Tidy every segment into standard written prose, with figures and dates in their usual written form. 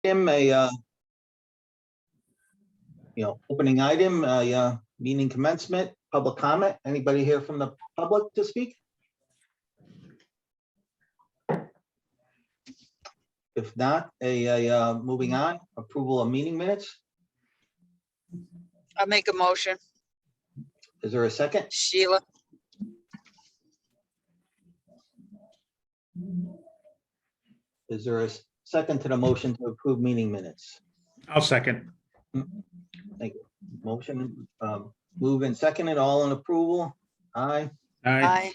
item, opening item, meeting commencement, public comment. Anybody here from the public to speak? If not, moving on, approval of meeting minutes. I'll make a motion. Is there a second? Sheila. Is there a second to the motion to approve meeting minutes? I'll second. Thank you. Motion, move and second it, all in approval? Aye. Aye.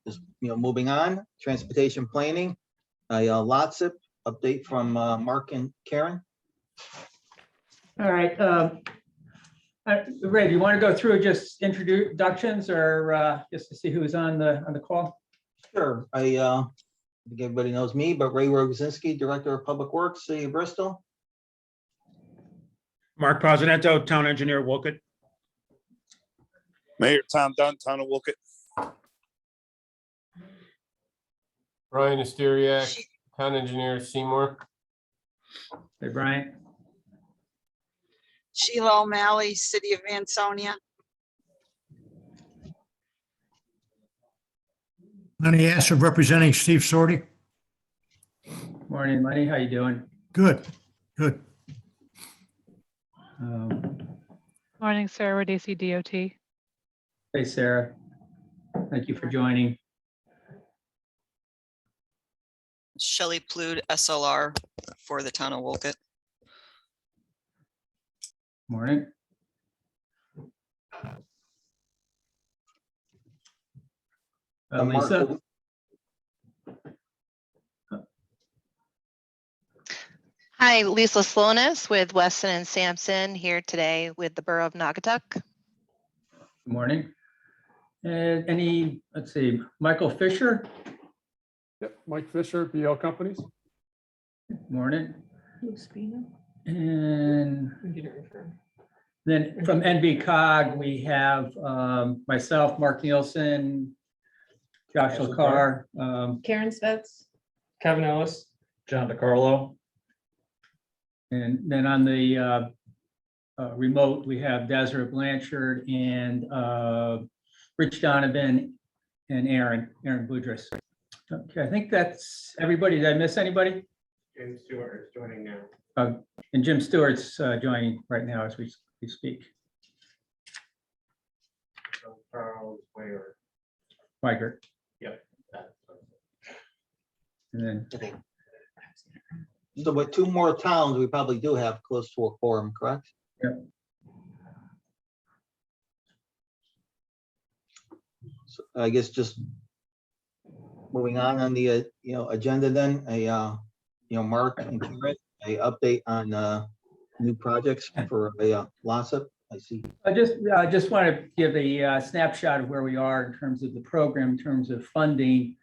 Just, moving on, transportation planning, LOTSIP update from Mark and Karen. All right. Ray, do you want to go through just introductions or just to see who's on the call? Sure. I think everybody knows me, but Ray Rogozinski, Director of Public Works, City of Bristol. Mark Posinetto, Town Engineer, Woket. Mayor Tom Dunn, Town of Woket. Brian Asteriak, Town Engineer, Seymour. Hey, Brian. Sheila O'Malley, City of Ansonia. Lenny Asser representing Steve Sorty. Morning, Lenny. How you doing? Good, good. Morning, Sarah Rodesi, DOT. Hey, Sarah. Thank you for joining. Shelley Plude, SLR for the Town of Woket. Morning. Mark, Lisa. Hi, Lisa Slonis with Weston and Sampson here today with the Borough of Naugatuck. Good morning. And let's see, Michael Fisher. Yep, Mike Fisher, BL Companies. Morning. And then from NVCOG, we have myself, Mark Nielsen, Josh Lakar, Karen Svets. Kevin Ellis. John DiCarlo. and then on the remote, we have Desiree Blanchard and Rich Donovan and Aaron Boudris. Okay, I think that's everybody. Did I miss anybody? James Stewart is joining now. And Jim Stewart's joining right now as we speak. Charles Wayer. Weigert. Yep. And then so with two more towns, we probably do have close to a quorum, correct? Yep. So I guess just moving on the agenda then, Mark and Karen, a update on new projects for LOTSIP. I see. I just want to give a snapshot of where we are in terms of the program, in terms of funding.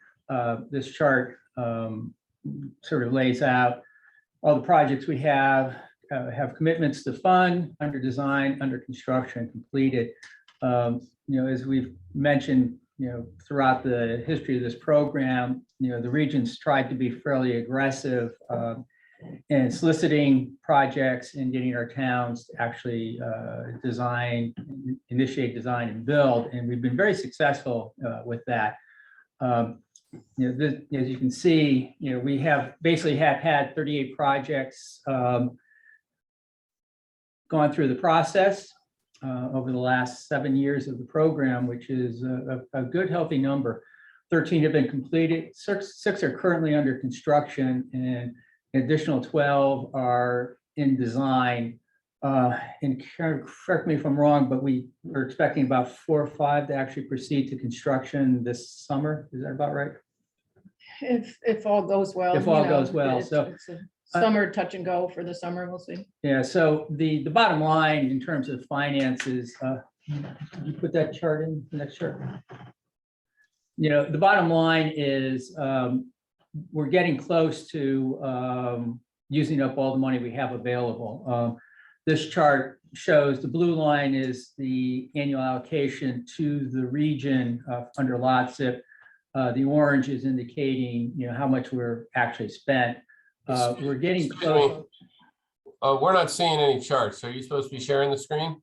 This chart sort of lays out all the projects we have commitments to fund, under design, under construction, completed. As we've mentioned, throughout the history of this program, the region's tried to be fairly aggressive in soliciting projects and getting our towns to actually initiate design and build. And we've been very successful with that. As you can see, we have basically had 38 projects gone through the process over the last 7 years of the program, which is a good, healthy number. 13 have been completed, six are currently under construction, and an additional 12 are in design. And correct me if I'm wrong, but we're expecting about 4 or 5 to actually proceed to construction this summer. Is that about right? If all goes well. If all goes well, it's so a summer touch and go for the summer, we'll see. Yeah, so the bottom line in terms of finances, you put that chart in the next chart. The bottom line is we're getting close to using up all the money we have available. This chart shows the blue line is the annual allocation to the region under LOTSIP. The orange is indicating how much we're actually spent. We're getting Excuse close. me. We're not seeing any charts. Are you supposed to be sharing the screen?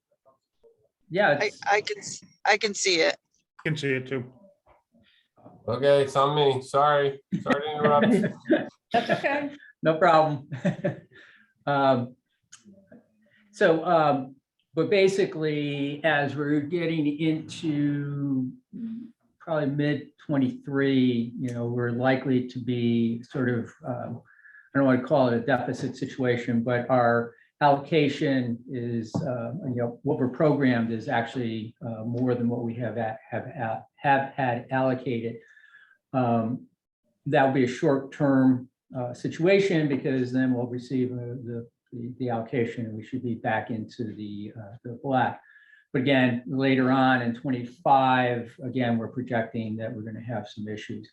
Yeah, I can see it. Can see it too. Okay, it's on me. Sorry to interrupt. That's okay. no problem. But basically, as we're getting into probably mid 23, we're likely to be sort of, I don't want to call it a deficit situation, but our allocation is, what we're programmed is actually more than what we have had allocated. That will be a short-term situation because then we'll receive the allocation and we should be back into the black. But again, later on in 25, again, we're projecting that we're going to have some issues.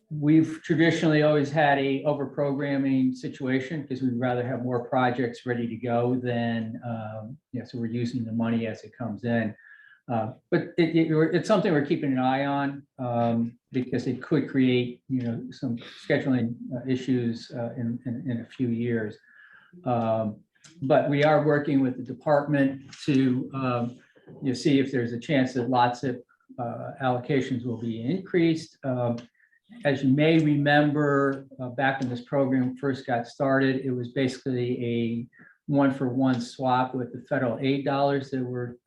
We've traditionally always had a over-programming situation because we'd rather have more projects ready to go than, so we're using the money as it comes in. But it's something we're keeping an eye on because it could create, some scheduling issues in a few years. But we are working with the department to see if there's a chance that lots of allocations will be increased. As you may remember, back when this program first got started, it was basically a one-for-one swap with the federal aid dollars that were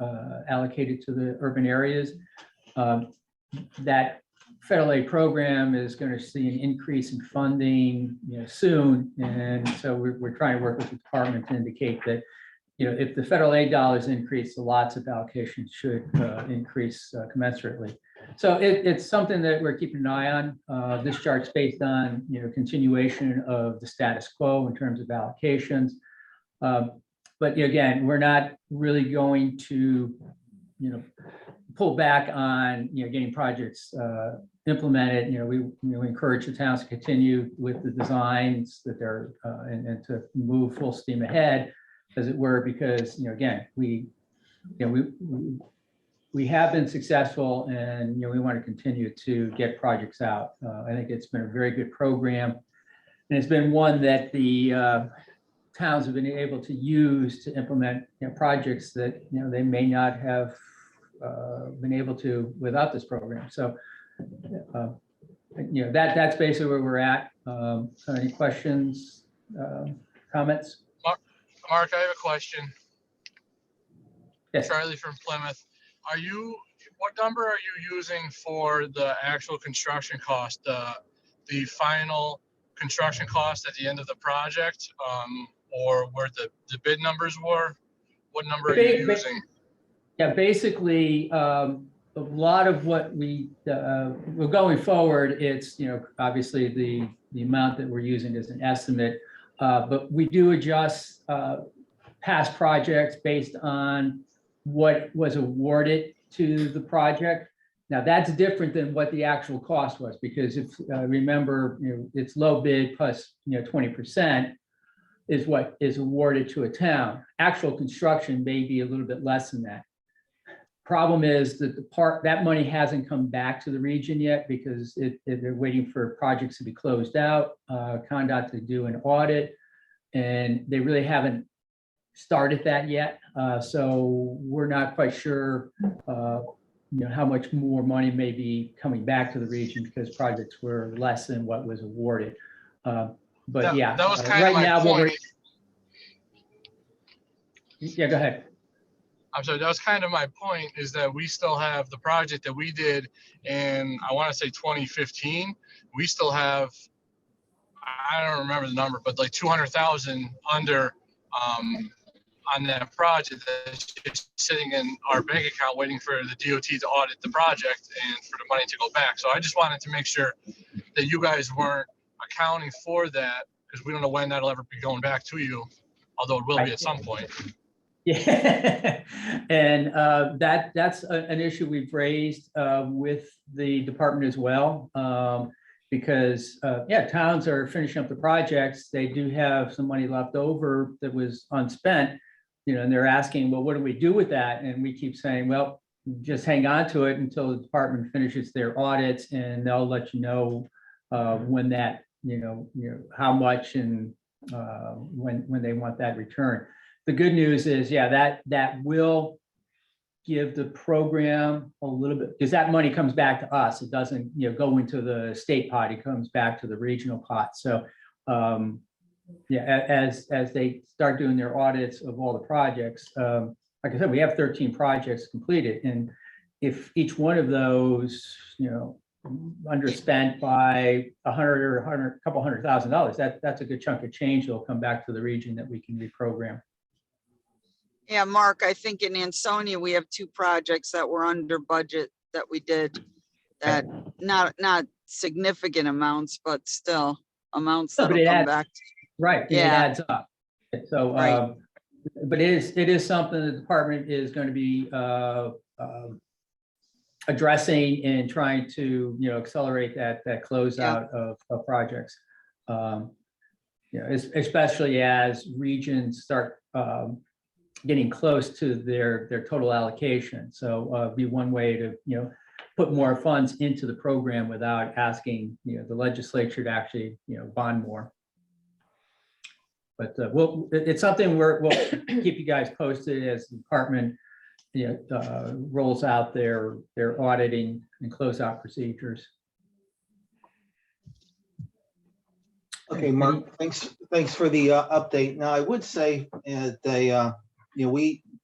allocated to the urban areas. That federal aid program is going to see an increase in funding, soon, and so we're trying to work with the department to indicate that, if the federal aid dollars increase, the lots of allocations should increase commensurately. So it's something that we're keeping an eye on. This chart's based on, continuation of the status quo in terms of allocations. But again, we're not really going to, pull back on, getting projects implemented. We encourage the towns to continue with the designs that they're and to move full steam ahead, as it were, because again, we have been successful, and we want to continue to get projects out. I think it's been a very good program, and it's been one that the towns have been able to use to implement projects that they may not have been able to without this program. So that's basically where we're at. So any questions, comments? Mark, I have a question. Yes. Charlie from Plymouth. What number are you using for the actual construction cost, the final construction cost at the end of the project, or where the bid numbers were? What number are you using? Yeah, basically, a lot of what we're going forward, it's, obviously the amount that we're using is an estimate, but we do adjust past projects based on what was awarded to the project. Now, that's different than what the actual cost was, because if remember, it's low bid plus 20% is what is awarded to a town. Actual construction may be a little bit less than that. Problem is that that money hasn't come back to the region yet because they're waiting for projects to be closed out, CONDOT to do an audit, and they really haven't started that yet. So we're not quite sure how much more money may be coming back to the region because projects were less than what was awarded. But yeah, that was kind right of my now, point. Yeah, go ahead. I'm sorry, that was kind of my point, is that we still have the project that we did in, I want to say 2015. We still have, I don't remember the number, but like 200,000 under on that project that's just sitting in our bank account waiting for the DOT to audit the project and for the money to go back. So I just wanted to make sure that you guys weren't accounting for that, because we don't know when that'll ever be going back to you, although it will be at some point. Yeah, and that's an issue we've raised with the department as well, because towns are finishing up the projects. They do have some money left over that was unspent, and they're asking, well, what do we do with that? And we keep saying, well, just hang on to it until the department finishes their audits, and they'll let you know when that how much and when they want that return. The good news is, yeah, that will give the program a little bit, because that money comes back to us. It doesn't, go into the state pot. It comes back to the regional pot. So, yeah, as they start doing their audits of all the projects, like I said, we have 13 projects completed, and if each one of those, underspent by $100 or couple $100,000, that's a good chunk of change that'll come back to the region that we can reprogram. Yeah, Mark, I think in Ansonia, we have 2 projects that were under budget that we did, that not significant amounts, but still amounts No, but that'll it come adds- back. Right, and it Yeah. adds up. So, Right. but it is something the department is going to be addressing and trying to, accelerate that closeout of projects. Especially as regions start getting close to their total allocation. So be one way to, put more funds into the program without asking, the legislature to actually, bond more. But it's something we'll keep you guys posted as the department, rolls out their auditing and closeout procedures. Okay, Mark, thanks for the update. Now, I would say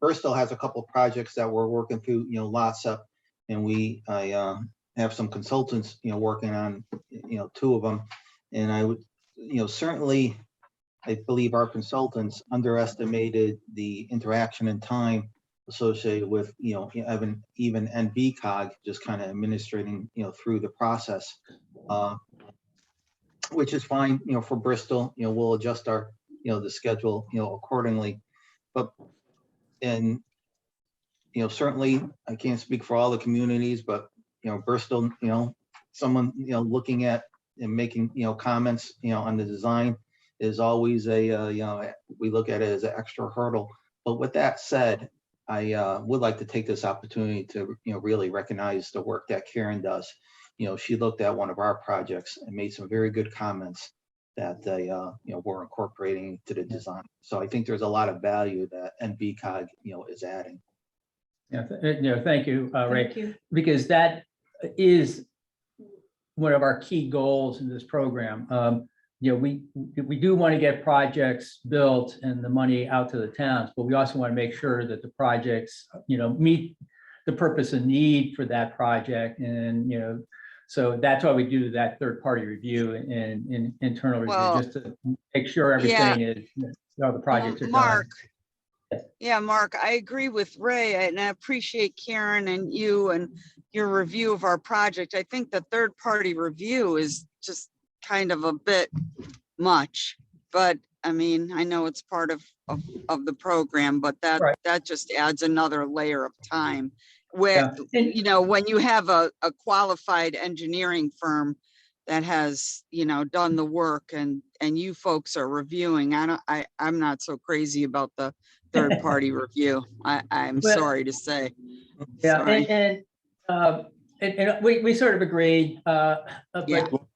Bristol has a couple of projects that we're working through, lots up, and I have some consultants, working on, 2 of them. And I would, certainly, I believe our consultants underestimated the interaction and time associated with, even NVCOG just kind of administrating, through the process, which is fine, for Bristol. We'll adjust our, the schedule, accordingly. But, and, certainly I can't speak for all the communities, but, Bristol, someone, looking at and making, comments, on the design is always a, we look at it as an extra hurdle. But with that said, I would like to take this opportunity to, really recognize the work that Karen does. She looked at one of our projects and made some very good comments that we're incorporating to the design. So I think there's a lot of value that NVCOG, is adding. Yeah, thank you, Ray, Thank you. because that is one of our key goals in this program. We do want to get projects built and the money out to the towns, but we also want to make sure that the projects, meet the purpose and need for that project. And, so that's why we do that third-party review and internal review, Well, just to make sure everything is, all the projects are done. Mark. Yeah, Mark, I agree with Ray, and I appreciate Karen and you and your review of our project. I think the third-party review is just kind of a bit much, but I mean, I know it's part of the program, but that just adds another layer of time where, when you have a qualified engineering firm that has, done the work and you folks are reviewing, I'm not so crazy about the third-party review. I'm sorry to say. Yeah, Sorry. and we sort of agreed, but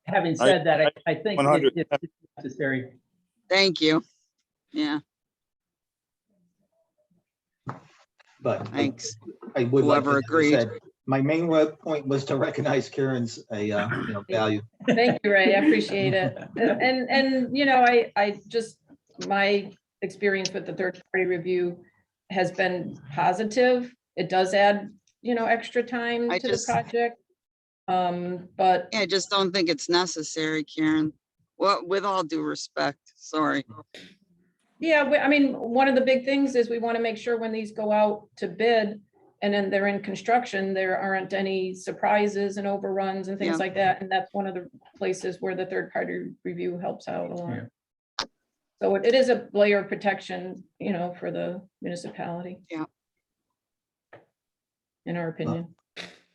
having said that, I think it's necessary. Thank you. Yeah, But thanks. I would like to, Whoever as I agreed. said, my main point was to recognize Karen's value. Thank you, Ray. I appreciate it. And I just, my experience with the third-party review has been positive. It does add, extra time to the project. But I just don't think it's necessary, Karen. Well, with all due respect, sorry. yeah, I mean, one of the big things is we want to make sure when these go out to bid and then they're in construction, there aren't any surprises and overruns and things like that. And that's one of the places where the third-party review helps out a lot. Yeah. So it is a layer of protection, for the municipality. Yeah. In our opinion.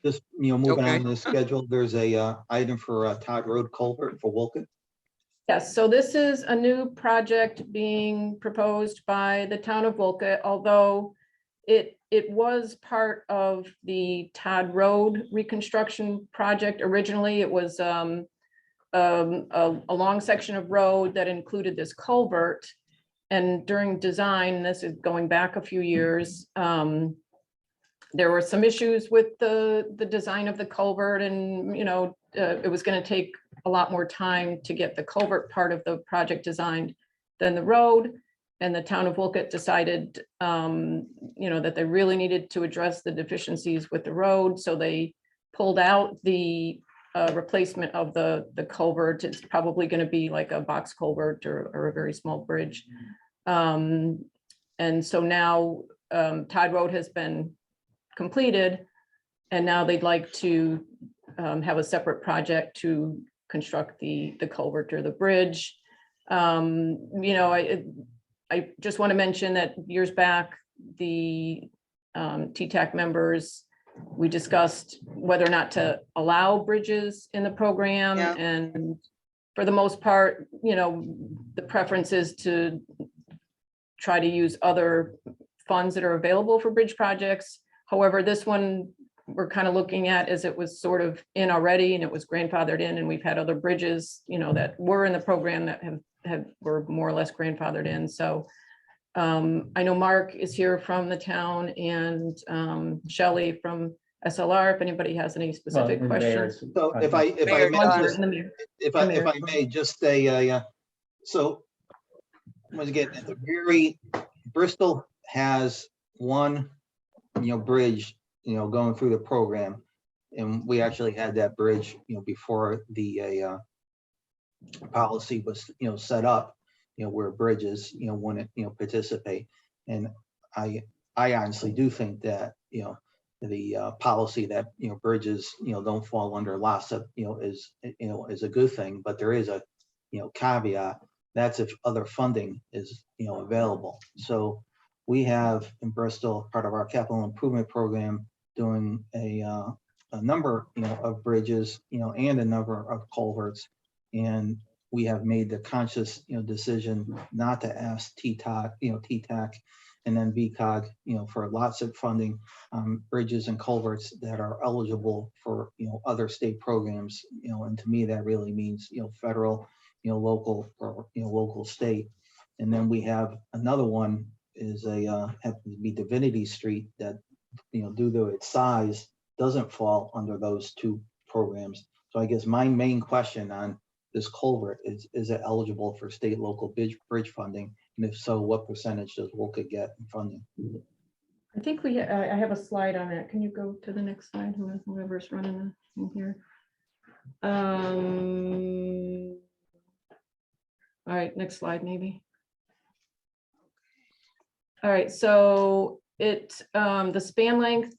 Just, moving on to the schedule, there's a item for Todd Road Culvert for Wolcott. Yes, so this is a new project being proposed by the town of Wolcott, although it was part of the Todd Road reconstruction project. Originally, it was a long section of road that included this culvert. And during design, this is going back a few years, there were some issues with the design of the culvert, and, you know, it was going to take a lot more time to get the culvert part of the project designed than the road. And the town of Wolcott decided, you know, that they really needed to address the deficiencies with the road. So they pulled out the replacement of the culvert. It's probably going to be like a box culvert or a very small bridge. And so now Todd Road has been completed, and now they'd like to have a separate project to construct the culvert or the bridge. You know, I just want to mention that years back, the TTAC members, we discussed whether or not to allow bridges in the program. Yeah. And for the most part, you know, the preference is to try to use other funds that are available for bridge projects. However, this one we're kind of looking at as it was sort of in already, and it was grandfathered in, and we've had other bridges, you know, that were in the program that were more or less grandfathered in. So I know Mark is here from the town, and Shelley from SLR, if anybody has any specific Well, questions. So if I Mayor may, Don. just- if I may just say, so once again, at the very, Bristol has one, you know, bridge, you know, going through the program. And we actually had that bridge, you know, before the policy was, you know, set up, you know, where bridges, you know, want to, you know, participate. And I honestly do think that, you know, the policy that, you know, bridges, you know, don't fall under LASA, you know, is a good thing, but there is a, you know, caveat. That's if other funding is, you know, available. So we have in Bristol, part of our capital improvement program, doing a number, you know, of bridges, you know, and a number of culverts. And we have made the conscious, you know, decision not to ask TTAC, you know, TTAC and then NVCOG, you know, for lots of funding bridges and culverts that are eligible for, you know, other state programs, you know, and to me, that really means, you know, federal, you know, local, or, you know, local state. And then we have another one is happens to be Divinity Street that, you know, due to its size, doesn't fall under those two programs. So I guess my main question on this culvert is it eligible for state local bridge funding? And if so, what percentage does Wolcott get in funding? I think I have a slide on that. Can you go to the next slide, whoever's running in here? All right, next slide, maybe. All right, so the span length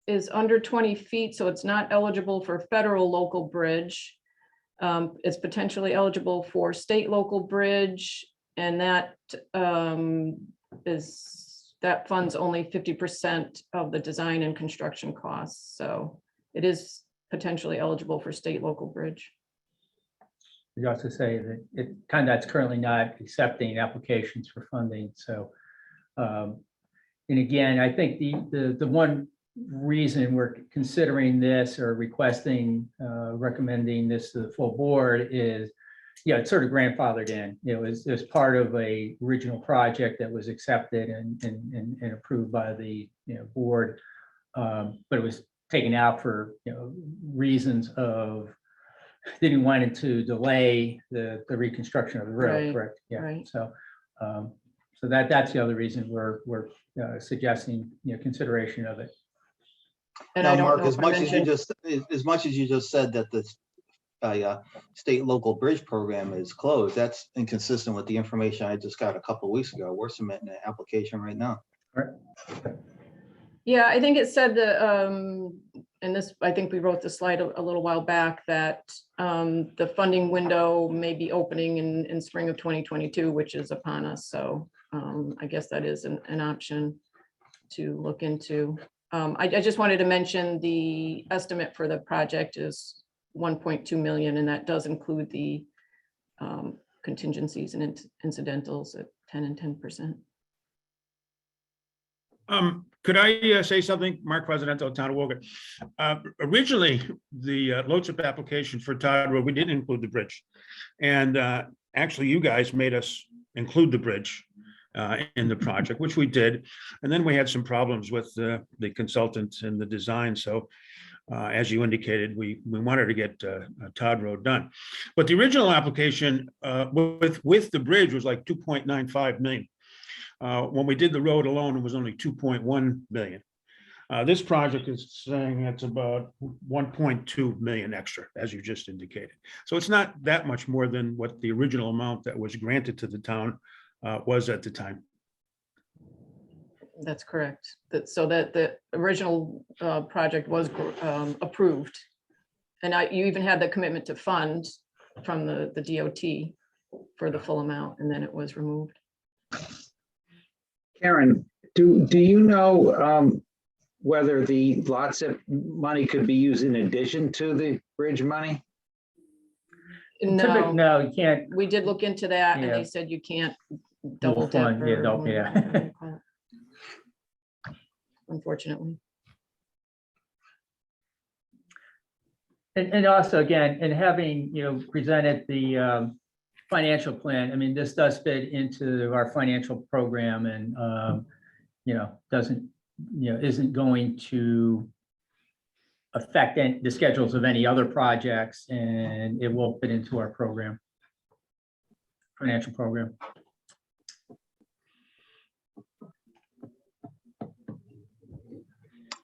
is under 20 feet, so it's not eligible for federal local bridge. It's potentially eligible for state local bridge, and that funds only 50% of the design and construction costs. So it is potentially eligible for state local bridge. You also say that that's currently not accepting applications for funding. So, and again, I think the one reason we're considering this or requesting, recommending this to the full board is, yeah, it's sort of grandfathered in. It was part of a original project that was accepted and approved by the, you know, board, but it was taken out for, you know, reasons of didn't want it to delay the reconstruction of the road, Right, correct? Yeah. right. So, so that's the other reason we're suggesting, you know, consideration of it. And Now, I don't Mark, know as if I much as you mentioned, just said that the state local bridge program is closed, that's inconsistent with the information I just got a couple of weeks ago. We're submitting an application right now. yeah, I think it said that, and this, I think we wrote the slide a little while back, that the funding window may be opening in spring of 2022, which is upon us. So I guess that is an option to look into. I just wanted to mention the estimate for the project is 1.2 million, and that does include the contingencies and incidentals at 10 and 10%. Could I say something, Mark Presidente, Town of Woken? Originally, the load chip application for Todd Road, we didn't include the bridge. And actually, you guys made us include the bridge in the project, which we did. And then we had some problems with the consultant and the design. So as you indicated, we wanted to get Todd Road done. But the original application with the bridge was like 2.95 million. When we did the road alone, it was only 2.1 million. This project is saying it's about 1.2 million extra, as you just indicated. So it's not that much more than what the original amount that was granted to the town was at the time. That's correct. So that the original project was approved. And you even had the commitment to fund from the DOT for the full amount, and then it was removed. Karen, do you know whether the lots of money could be used in addition to the bridge money? No, No, you can't. we did look into that, and Yeah. they said you can't double dip. fund, yeah, or double- whatever yeah. you wanna call it. Unfortunately. And also, again, and having, presented the financial plan, I mean, this does fit into our financial program and, doesn't, isn't going to affect the schedules of any other projects, and it will fit into our program, financial program.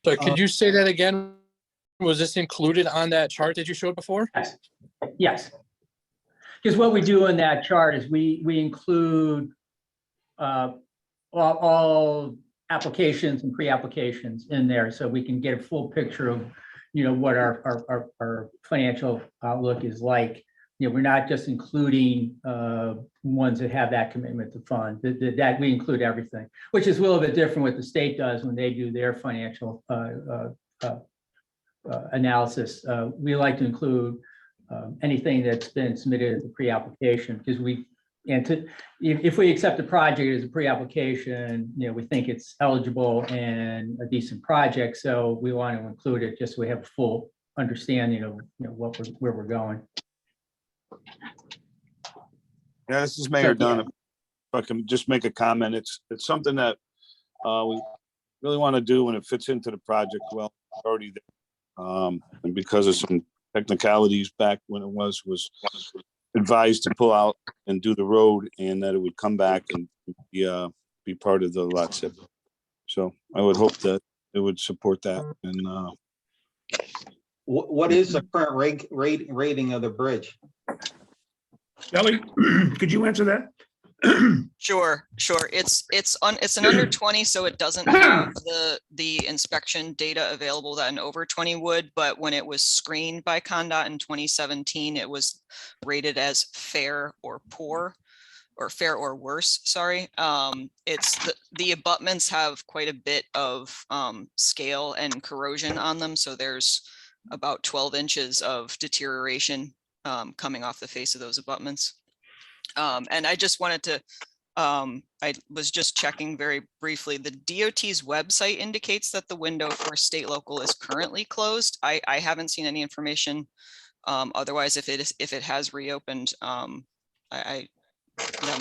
So could you say that again? Was this included on that chart that you showed before? Yes, yes. Because what we do in that chart is we include all applications and pre-applications in there, so we can get a full picture of, what our financial outlook is like. We're not just including ones that have that commitment to fund. That we include everything, which is a little bit different what the state does when they do their financial analysis. We like to include anything that's been submitted as a pre-application, because if we accept the project as a pre-application, we think it's eligible and a decent project, so we want to include it just so we have a full understanding of where we're going. Yeah, this is Mayor So, yeah. Dunn. If I can just make a comment, it's something that we really want to do, and it fits into the project well, it's already there. And because of some technicalities back when it was advised to pull out and do the road, and that it would come back and be part of the lot zip. So I would hope that it would support that. And What is the current rating of the bridge? Kelly, could you answer that? Sure. It's an under 20, so it doesn't have the inspection data available that an over 20 would, but when it was screened by CONDOT in 2017, it was rated as fair or poor, or fair or worse, sorry. It's the abutments have quite a bit of scale and corrosion on them, so there's about 12 inches of deterioration coming off the face of those abutments. And I just wanted to, I was just checking very briefly, the DOT's website indicates that the window for state local is currently closed. I haven't seen any information. Otherwise, if it has reopened, that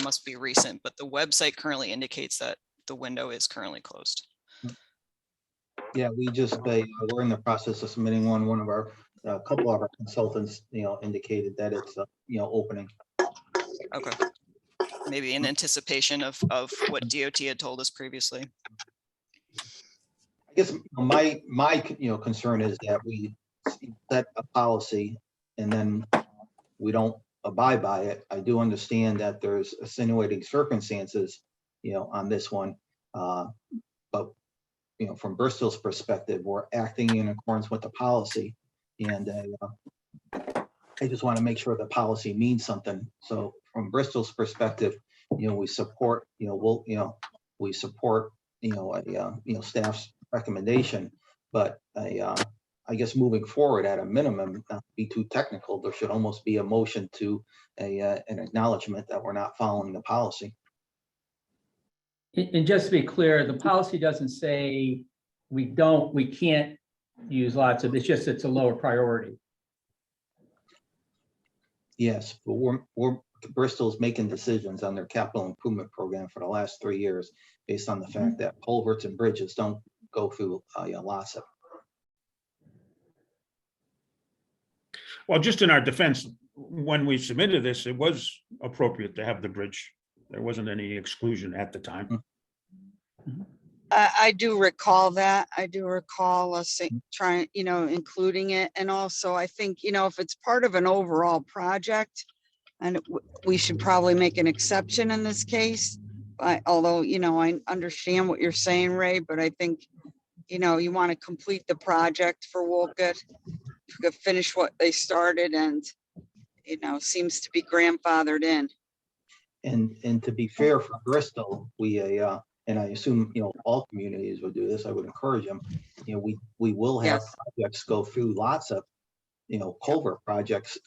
must be recent, but the website currently indicates that the window is currently closed. Yeah, we're in the process of submitting one. One of our, a couple of our consultants, indicated that it's, opening. Okay. Maybe in anticipation of what DOT had told us previously. I guess my concern is that we set a policy and then we don't abide by it. I do understand that there's attenuating circumstances, on this one. But, from Bristol's perspective, we're acting in accordance with the policy. And I just want to make sure the policy means something. So from Bristol's perspective, we support, we support, staff's recommendation, but I guess moving forward at a minimum, not to be too technical, there should almost be a motion to an acknowledgement that we're not following the policy. And just to be clear, the policy doesn't say we can't use lots of, it's a lower priority. Yes, but Bristol's making decisions on their capital improvement program for the last 3 years based on the fact that culverts and bridges don't go through lots of. Well, just in our defense, when we submitted this, it was appropriate to have the bridge. There wasn't any exclusion at the time. I do recall that. I do recall us trying, including it. And also, I think, if it's part of an overall project, and we should probably make an exception in this case. Although, I understand what you're saying, Ray, but I think, you want to complete the project for Wolcott, finish what they started, and, seems to be grandfathered in. And to be fair for Bristol, we and I assume all communities would do this. I would encourage them. We will have projects go through lots of culvert projects.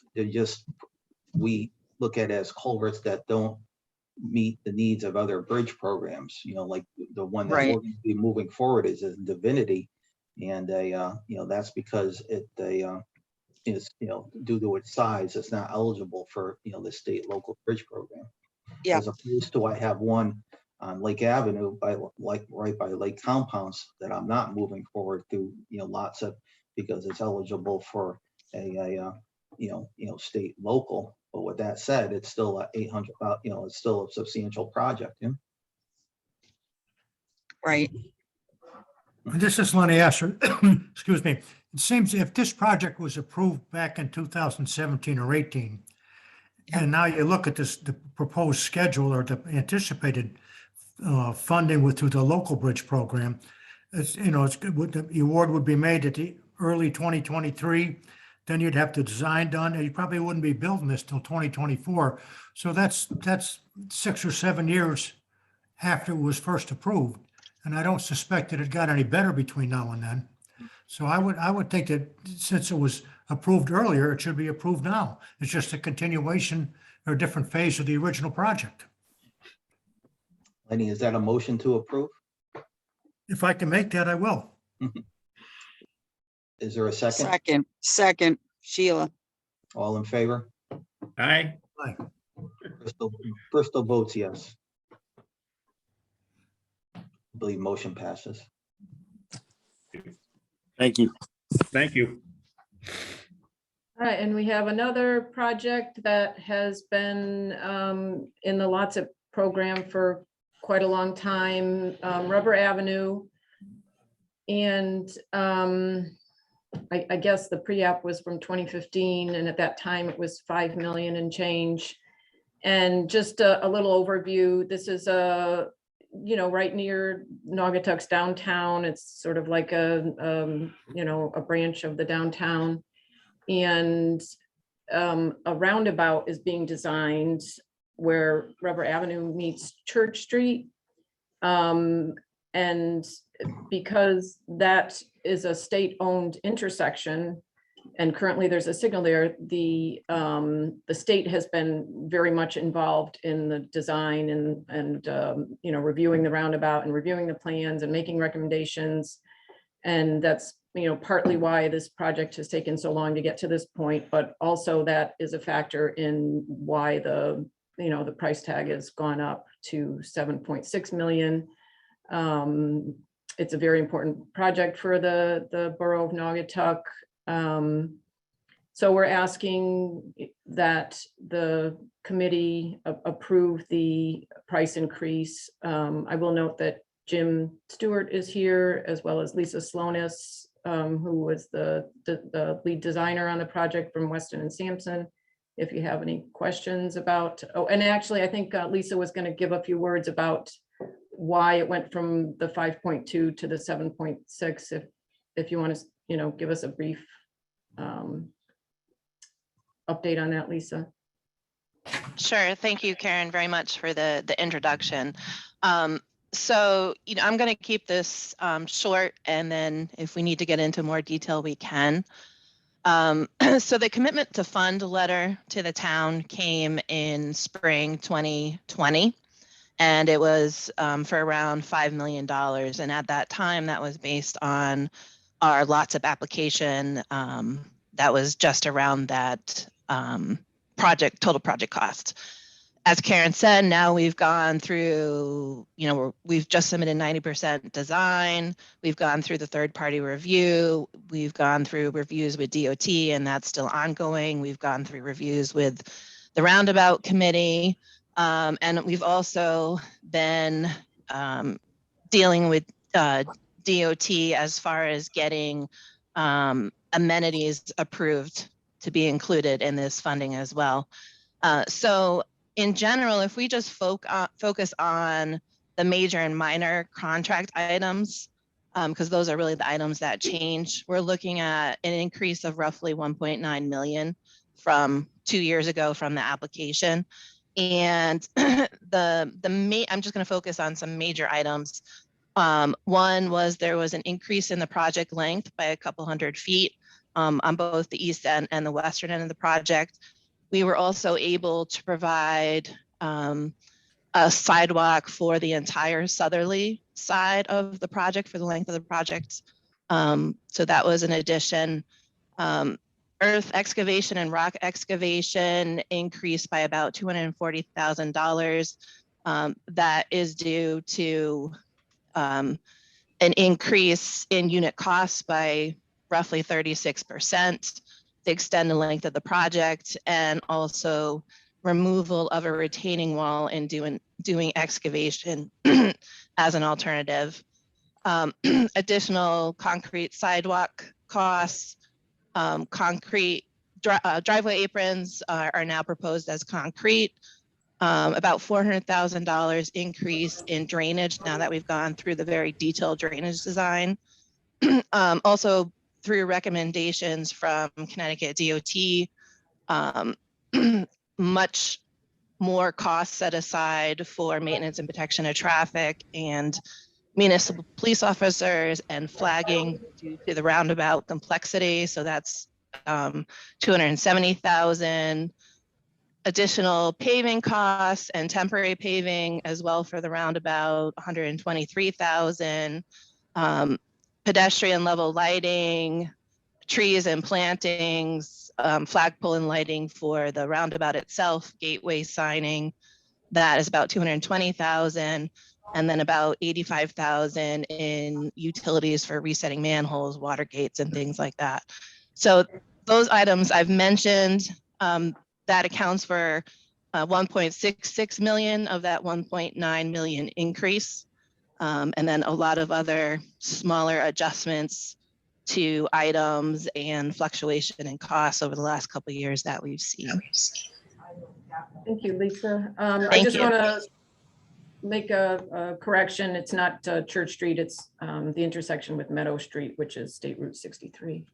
We look at as culverts that don't meet the needs of other bridge programs. Like the one that we're going to be moving forward is Divinity, and that's because it is due to its size, it's not eligible for the state local bridge program. Yeah. As opposed to I have one on Lake Avenue right by Lake Compounds that I'm not moving forward through lots of, because it's eligible for a state local. But with that said, it's still a 800, it's still a substantial project. Yeah? Right. This is Lenny Asher. Excuse me. It seems if this project was approved back in 2017 or 18, and now you look at the proposed schedule or the anticipated funding through the local bridge program, the award would be made at the early 2023. Then you'd have the design done, and you probably wouldn't be building this till 2024. So that's 6 or 7 years after it was first approved. And I don't suspect that it got any better between now and then. So I would think that since it was approved earlier, it should be approved now. It's just a continuation or a different phase of the original project. Lenny, is that a motion to approve? If I can make that, I will. Is there a second? Second, Sheila. All in favor? Aye. Aye. Bristol votes yes. I believe motion passes. Thank you. Thank you. All right, and we have another project that has been in the lots of program for quite a long time, Rubber Avenue. And I guess the pre-app was from 2015, and at that time it was 5 million and change. And just a little overview, this is right near Naugatuck's downtown. It's sort of like a branch of the downtown. And a roundabout is being designed where Rubber Avenue meets Church Street. And because that is a state-owned intersection, and currently there's a signal there, the state has been very much involved in the design and reviewing the roundabout and reviewing the plans and making recommendations. And that's partly why this project has taken so long to get to this point, but also that is a factor in why the price tag has gone up to 7.6 million. It's a very important project for the borough of Naugatuck. So we're asking that the committee approve the price increase. I will note that Jim Stewart is here, as well as Lisa Slonis, who was the lead designer on the project from Weston and Sampson. If you have any questions about, and actually, I think Lisa was going to give a few words about why it went from the 5.2 to the 7.6. If you want to, give us a brief update on that, Lisa. Sure. Thank you, Karen, very much for the introduction. So, I'm going to keep this short, and then if we need to get into more detail, we can. So the commitment to fund letter to the town came in spring 2020. And it was for around $5 million. And at that time, that was based on our lots of application that was just around that total project cost. As Karen said, now we've gone through, we've just submitted 90% design. We've gone through the third-party review. We've gone through reviews with DOT, and that's still ongoing. We've gone through reviews with the Roundabout Committee. And we've also been dealing with DOT as far as getting amenities approved to be included in this funding as well. So in general, if we just focus on the major and minor contract items, because those are really the items that change, we're looking at an increase of roughly 1.9 million from 2 years ago from the application. And I'm just going to focus on some major items. One was there was an increase in the project length by a couple hundred feet on both the east end and the western end of the project. We were also able to provide a sidewalk for the entire southerly side of the project for the length of the project. So that was an addition. Earth excavation and rock excavation increased by about $240,000. That is due to an increase in unit costs by roughly 36%, to extend the length of the project, and also removal of a retaining wall and doing excavation as an alternative. Additional concrete sidewalk costs, concrete driveway aprons are now proposed as concrete. About $400,000 increase in drainage now that we've gone through the very detailed drainage design. Also through recommendations from Connecticut DOT, much more costs set aside for maintenance and protection of traffic and municipal police officers and flagging due to the roundabout complexity. So that's $270,000. Additional paving costs and temporary paving as well for the roundabout, $123,000. Pedestrian level lighting, trees and plantings, flagpole and lighting for the roundabout itself, gateway signing, that is about $220,000, and then about $85,000 in utilities for resetting manholes, water gates, and things like that. So those items I've mentioned, that accounts for 1.66 million of that 1.9 million increase. And then a lot of other smaller adjustments to items and fluctuation in costs over the last couple of years that we've seen. Thank you, Lisa. I just want to make a correction. It's not Church Street. It's the intersection with Meadow Street, which is State Route 63.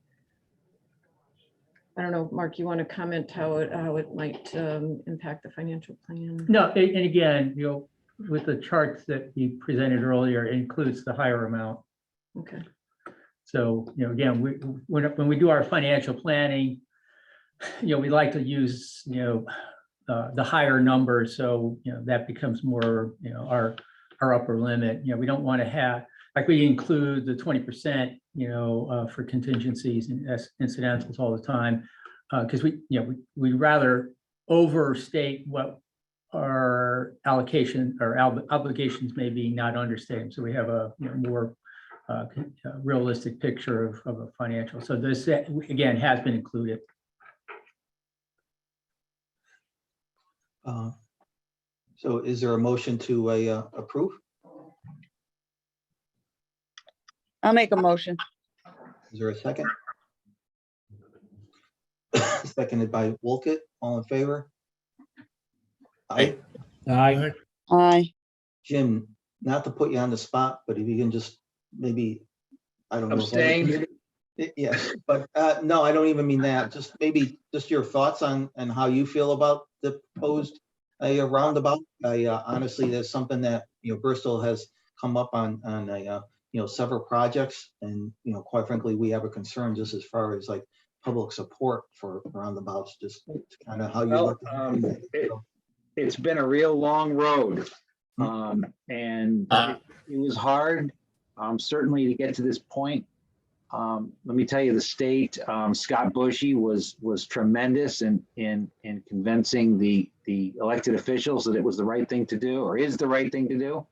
I don't know, Mark, you want to comment how it might impact the financial plan? No, and again, with the charts that you presented earlier, it includes the higher amount. Okay. So, again, when we do our financial planning, we like to use, the higher number. So, that becomes more, our upper limit. We don't want to have, like, we include the 20%, for contingencies and incidentals all the time, because we rather overstate what our allocation or obligations may be, not understated. So we have a more realistic picture of a financial. So this again has been included. So is there a motion to approve? I'll make a motion. Is there a second? Seconded by Wolkett. All in favor? Aye. Aye. Aye. Jim, not to put you on the spot, but if you can just maybe, I don't know. Abstain? Yes, but no, I don't even mean that. Just maybe just your thoughts on how you feel about the proposed roundabout. Honestly, there's something that Bristol has come up on several projects, and quite frankly, we have a concern just as far as like public support for roundabouts. Just kind of how you look at it. It's been a real long road. And it was hard, certainly to get to this point. Let me tell you, the state, Scott Bushy was tremendous in convincing the elected officials that it was the right thing to do, or is the right thing to do.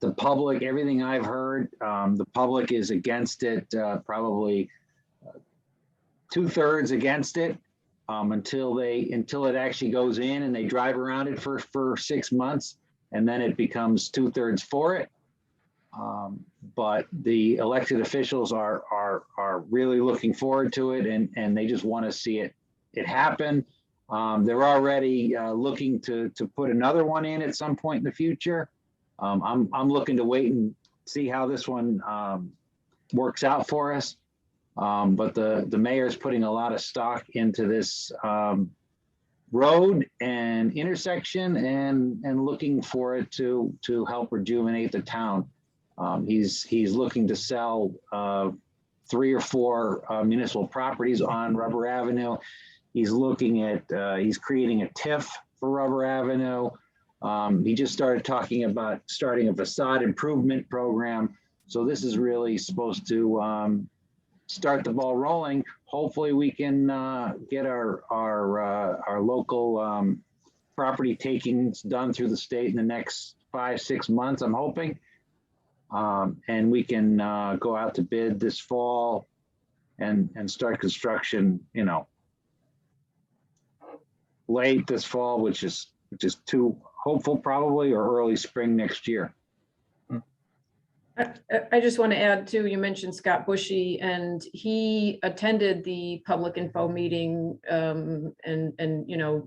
The public, everything I've heard, the public is against it, probably 2/3 against it, until it actually goes in and they drive around it for 6 months, and then it becomes 2/3 for it. But the elected officials are really looking forward to it, and they just want to see it happen. They're already looking to put another one in at some point in the future. I'm looking to wait and see how this one works out for us. But the mayor's putting a lot of stock into this road and intersection, and looking for it to help rejuvenate the town. He's looking to sell 3 or 4 municipal properties on Rubber Avenue. He's looking at he's creating a TIF for Rubber Avenue. He just started talking about starting a facade improvement program. So this is really supposed to start the ball rolling. Hopefully we can get our local property takings done through the state in the next 5-6 months, I'm hoping. And we can go out to bid this fall and start construction, late this fall, which is too hopeful probably, or early spring next year. I just want to add too, you mentioned Scott Bushy, and he attended the public info meeting, and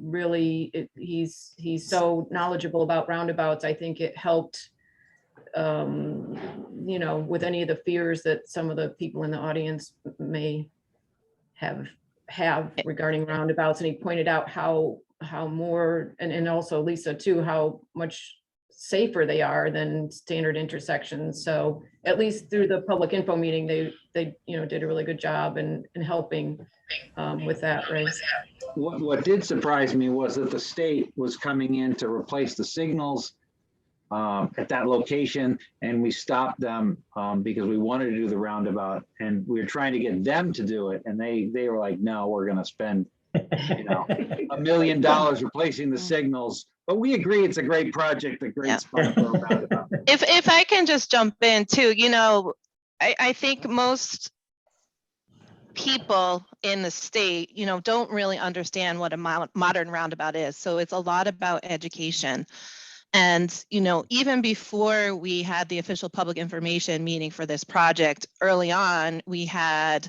really he's so knowledgeable about roundabouts. I think it helped, with any of the fears that some of the people in the audience may have regarding roundabouts. And he pointed out how more, and also Lisa too, how much safer they are than standard intersections. So at least through the public info meeting, they did a really good job in helping with that, right? What did surprise me was that the state was coming in to replace the signals at that location, and we stopped them because we wanted to do the roundabout, and we were trying to get them to do it, and they were like, no, we're going to spend $1 million replacing the signals. But we agree it's a great project, a great spot for a roundabout. If I can just jump in too, I think most people in the state, don't really understand what a modern roundabout is. So it's a lot about education. And, even before we had the official public information meeting for this project, early on, we had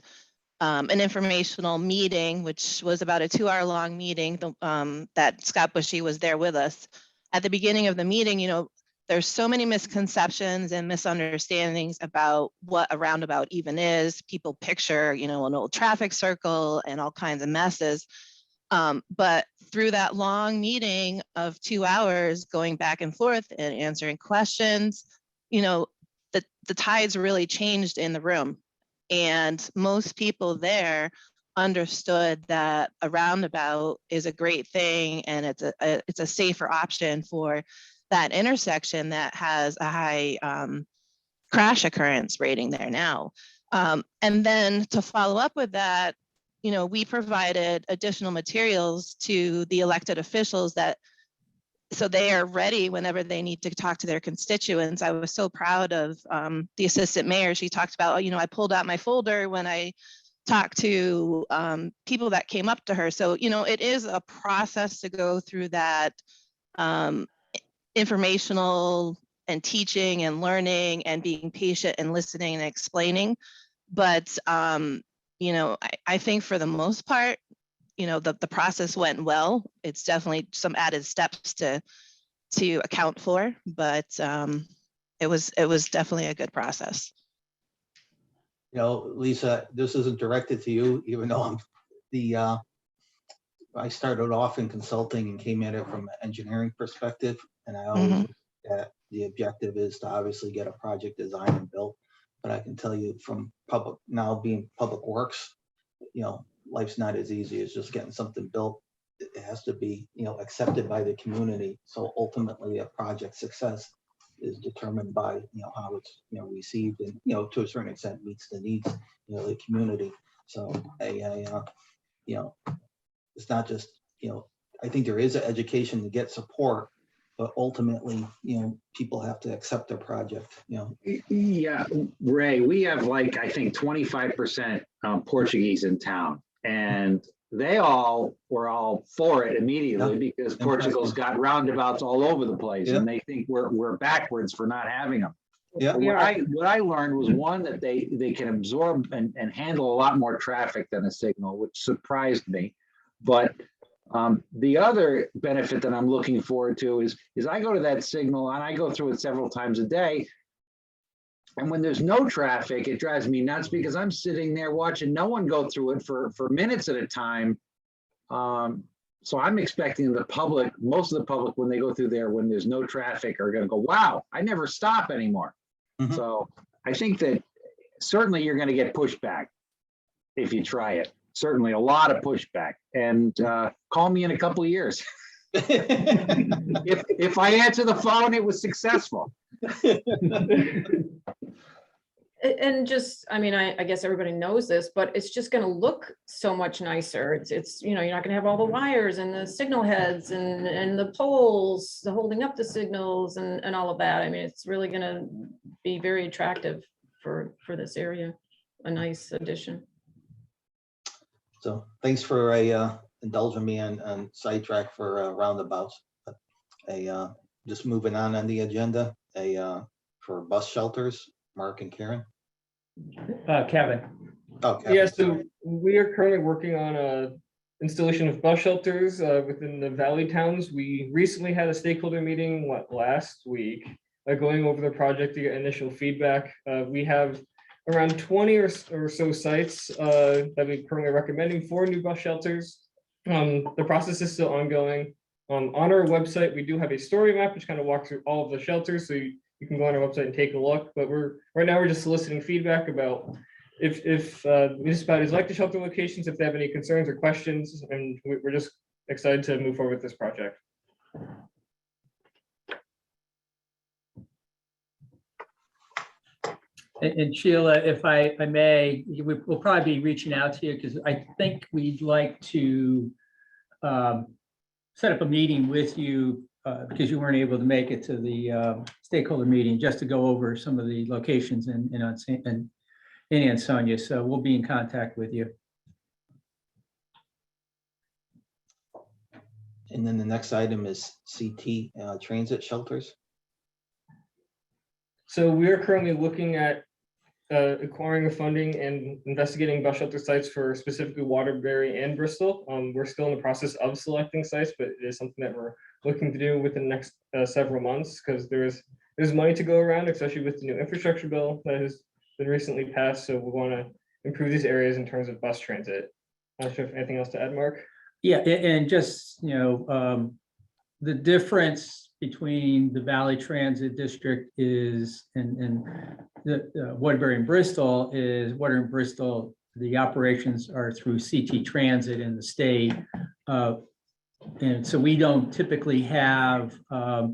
an informational meeting, which was about a 2-hour-long meeting that Scott Bushy was there with us. At the beginning of the meeting, there's so many misconceptions and misunderstandings about what a roundabout even is. People picture, an old traffic circle and all kinds of messes. But through that long meeting of 2 hours, going back and forth and answering questions, the tides really changed in the room. And most people there understood that a roundabout is a great thing, and it's a safer option for that intersection that has a high crash occurrence rating there now. And then to follow up with that, we provided additional materials to the elected officials so they are ready whenever they need to talk to their constituents. I was so proud of the assistant mayor. She talked about, I pulled out my folder when I talked to people that came up to her. So, it is a process to go through that informational and teaching and learning and being patient and listening and explaining. But, I think for the most part, the process went well. It's definitely some added steps to account for, but it was definitely a good process. Lisa, this isn't directed to you, even though I started off in consulting and came at it from an engineering perspective, and I always look at the objective is to obviously get a project designed and built. But I can tell you from being public works, life's not as easy as just getting something built. it has to be, accepted by the community. So ultimately a project success is determined by, how it's, received and, to a certain extent meets the needs, of the community. So it's not just, I think there is an education to get support, but ultimately, people have to accept their project, Yeah, Ray, we have like, I think 25% Portuguese in town, and they all were all for it immediately because Portugal's got roundabouts all over the place, and they think we're backwards for not having them. Yeah. What I learned was, one, that they can absorb and handle a lot more traffic than a signal, which surprised me. But the other benefit that I'm looking forward to is I go to that signal and I go through it several times a day. And when there's no traffic, it drives me nuts because I'm sitting there watching no one go through it for minutes at a time. So I'm expecting the public, most of the public, when they go through there, when there's no traffic, are going to go, wow, I never stop anymore. Mhm. So I think that certainly you're going to get pushback if you try it. Certainly a lot of pushback. And call me in a couple of years. If I answer the phone, it was successful. And just, I mean, I guess everybody knows this, but it's just gonna look so much nicer. It's, you're not gonna have all the wires and the signal heads and the poles, the holding up the signals and all of that. I mean, it's really gonna be very attractive for this area. A nice addition. So thanks for indulging me on sidetrack for roundabouts. But just moving on the agenda, for bus shelters, Mark and Karen. Kevin. Oh, Kevin, Yeah, so sorry. we are currently working on a installation of bus shelters within the valley towns. We recently had a stakeholder meeting last week, going over the project to get initial feedback. We have around 20 or so sites that we're currently recommending for new bus shelters. The process is still ongoing. On our website, we do have a story map which kind of walks through all of the shelters, so you can go on our website and take a look. But right now we're just soliciting feedback about if municipalities like the shelter locations, if they have any concerns or questions, and we're just excited to move forward with this project. And Sheila, if I may, we'll probably be reaching out to you because I think we'd like to set up a meeting with you because you weren't able to make it to the stakeholder meeting, just to go over some of the locations in Ansonia. So we'll be in contact with you. And then the next item is CT transit shelters. So we are currently looking at acquiring the funding and investigating bus shelter sites for specifically Waterbury and Bristol. We're still in the process of selecting sites, but it is something that we're looking to do within the next several months, because there's money to go around, especially with the new infrastructure bill that has been recently passed. So we want to improve these areas in terms of bus transit. I'm not sure if anything else to add, Mark. Yeah, and just, the difference between the Valley Transit District is, and the Waterbury and Bristol is, Waterbury and Bristol, the operations are through CT Transit in the state. And so we don't typically have a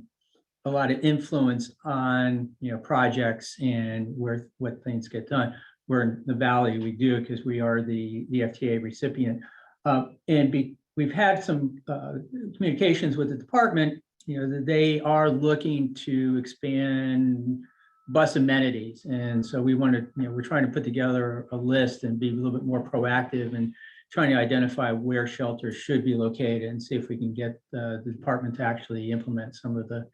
lot of influence on, projects and what things get done. Where in the Valley we do, because we are the FTA recipient. We've had some communications with the department, that they are looking to expand bus amenities. And so we want to, we're trying to put together a list and be a little bit more proactive and trying to identify where shelters should be located and see if we can get the department to actually implement some of the,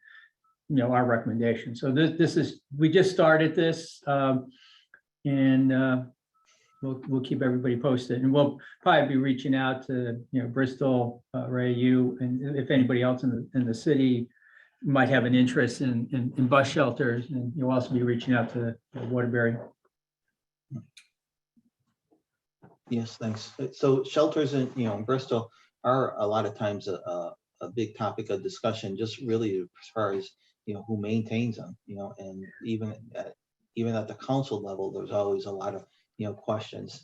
our recommendations. So this is, we just started this and we'll keep everybody posted, and we'll probably be reaching out to, Bristol, Ray, you, and if anybody else in the city might have an interest in bus shelters, and you'll also be reaching out to Waterbury. Yes, thanks. So shelters in, Bristol are a lot of times a big topic of discussion, just really as far as, who maintains them, and even at the council level, there's always a lot of, questions,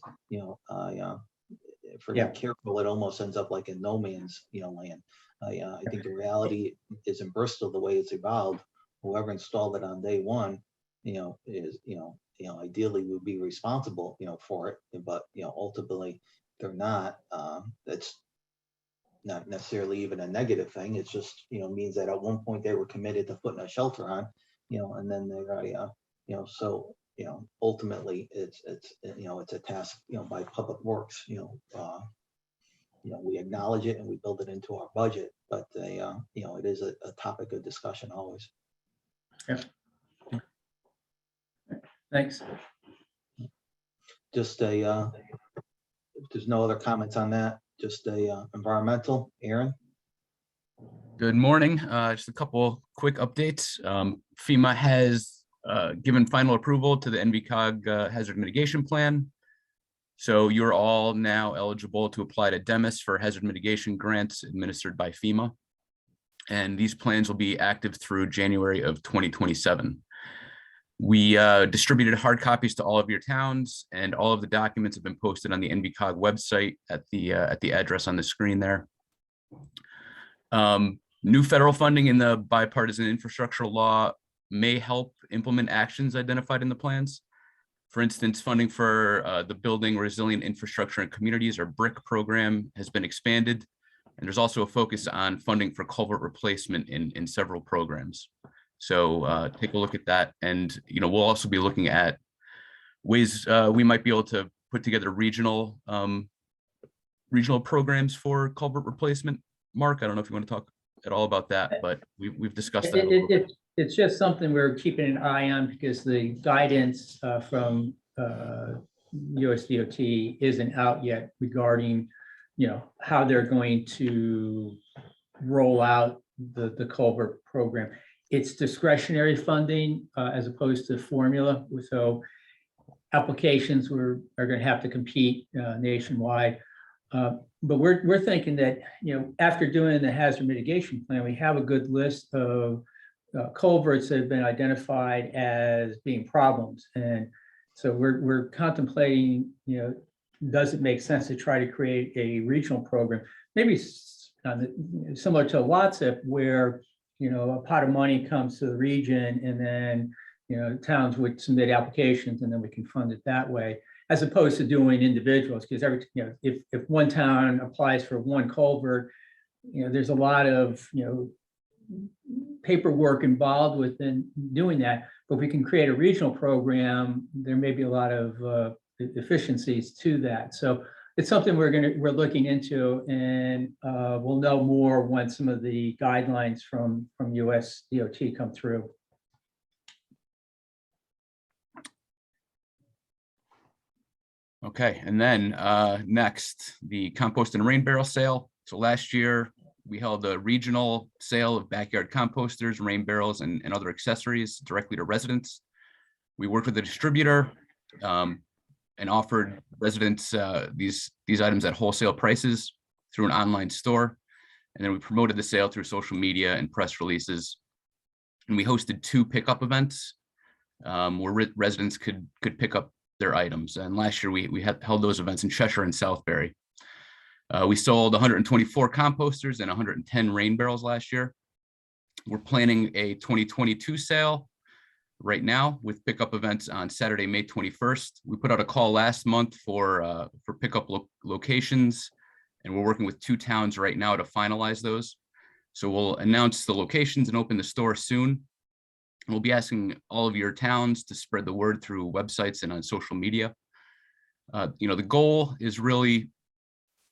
if we're Yeah. not careful, it almost ends up like in no man's, land. I think the reality is in Bristol, the way it's evolved, whoever installed it on day one, is, ideally would be responsible, for it, but, ultimately they're not. That's not necessarily even a negative thing. It's just, means that at one point they were committed to putting a shelter on, and then they're, so, ultimately it's a task, by Public Works, we acknowledge it and we build it into our budget, but it is a topic of discussion always. Thanks. Just if there's no other comments on that, just environmental, Aaron. Good morning. Just a couple quick updates. FEMA has given final approval to the NVCOG hazard mitigation plan. So you're all now eligible to apply to DEMIS for hazard mitigation grants administered by FEMA. And these plans will be active through January of 2027. We distributed hard copies to all of your towns, and all of the documents have been posted on the NVCOG website at the address on the screen there. New federal funding in the bipartisan infrastructure law may help implement actions identified in the plans. For instance, funding for the Building Resilient Infrastructure and Communities, or BRIC program, has been expanded. And there's also a focus on funding for culvert replacement in several programs. So take a look at that. And, we'll also be looking at ways we might be able to put together regional programs for culvert replacement. Mark, I don't know if you want to talk at all about that, but we've discussed that. It's just something we're keeping an eye on, because the guidance from US DOT isn't out yet regarding, how they're going to roll out the culvert program. It's discretionary funding as opposed to formula. So applications are going to have to compete nationwide. But we're thinking that, after doing the hazard mitigation plan, we have a good list of culverts that have been identified as being problems. And so we're contemplating, does it make sense to try to create a regional program, maybe similar to a WATSIP, where, a pot of money comes to the region, and then, towns would submit applications, and then we can fund it that way, as opposed to doing individuals. Because if one town applies for one culvert, there's a lot of, paperwork involved within doing that. But if we can create a regional program, there may be a lot of efficiencies to that. So it's something we're looking into, and we'll know more when some of the guidelines from US DOT come through. Okay, and then next, the compost and rain barrel sale. So last year, we held a regional sale of backyard composters, rain barrels, and other accessories directly to residents. We worked with the distributor and offered residents these items at wholesale prices through an online store. And then we promoted the sale through social media and press releases. And we hosted 2 pickup events where residents could pick up their items. And last year we held those events in Cheshire and Southbury. We sold 124 composters and 110 rain barrels last year. We're planning a 2022 sale right now with pickup events on Saturday, May 21st. We put out a call last month for pickup locations, and we're working with 2 towns right now to finalize those. So we'll announce the locations and open the store soon. And we'll be asking all of your towns to spread the word through websites and on social media. The goal is really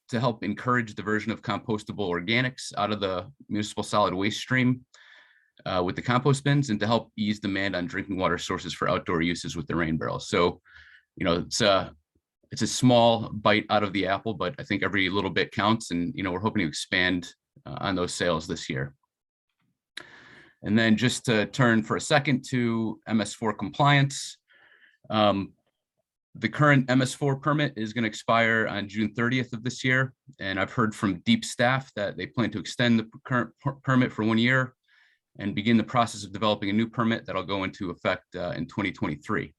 to help encourage diversion of compostable organics out of the municipal solid waste stream with the compost bins, and to help ease demand on drinking water sources for outdoor uses with the rain barrels. So, it's a small bite out of the apple, but I think every little bit counts, and we're hoping to expand on those sales this year. And then just to turn for a second to Ms4 Compliance. The current Ms4 permit is going to expire on June 30th of this year. And I've heard from DEEP staff that they plan to extend the current permit for 1 year and begin the process of developing a new permit that'll go into effect in 2023.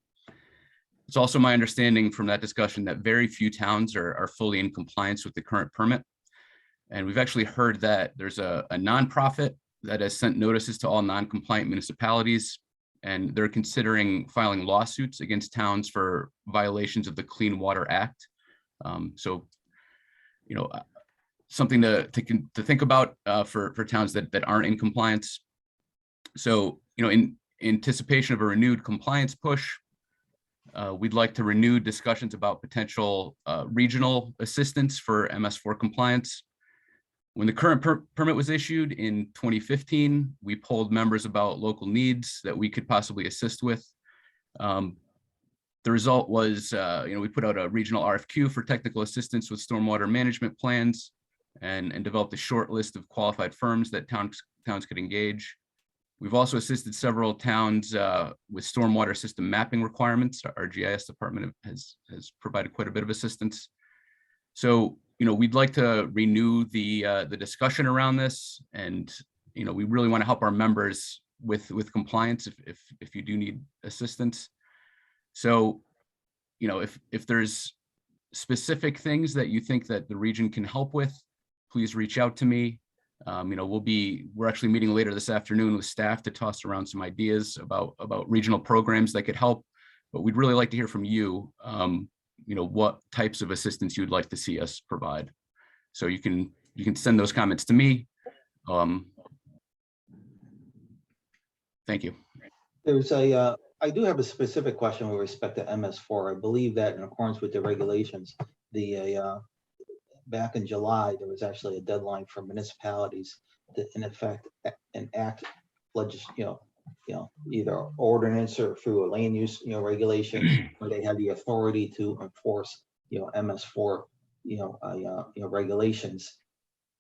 It's also my understanding from that discussion that very few towns are fully in compliance with the current permit. And we've actually heard that there's a nonprofit that has sent notices to all non-compliant municipalities, and they're considering filing lawsuits against towns for violations of the Clean Water Act. So, you know, something to think about for towns that aren't in compliance. So, you know, in anticipation of a renewed compliance push, we'd like to renew discussions about potential regional assistance for MS4 compliance. When the current permit was issued in 2015, we polled members about local needs that we could possibly assist with. The result was, you know, we put out a regional RFQ for technical assistance with stormwater management plans and developed a short list of qualified firms that towns could engage. We've also assisted several towns with stormwater system mapping requirements. Our GIS department has provided quite a bit of assistance. So, you know, we'd like to renew the discussion around this, and you know, we really want to help our members with compliance if you do need assistance. So, you know, if there's specific things that you think that the region can help with, please reach out to me. You know, we're actually meeting later this afternoon with staff to toss around some ideas about regional programs that could help, but we'd really like to hear from you. You know, what types of assistance you'd like to see us provide. So you can send those comments to me. Thank you. There's I do have a specific question with respect to MS4. I believe that in accordance with the regulations, back in July, there was actually a deadline for municipalities to, in effect, enact either ordinance or through a land use, regulation, where they have the authority to enforce, MS4, regulations.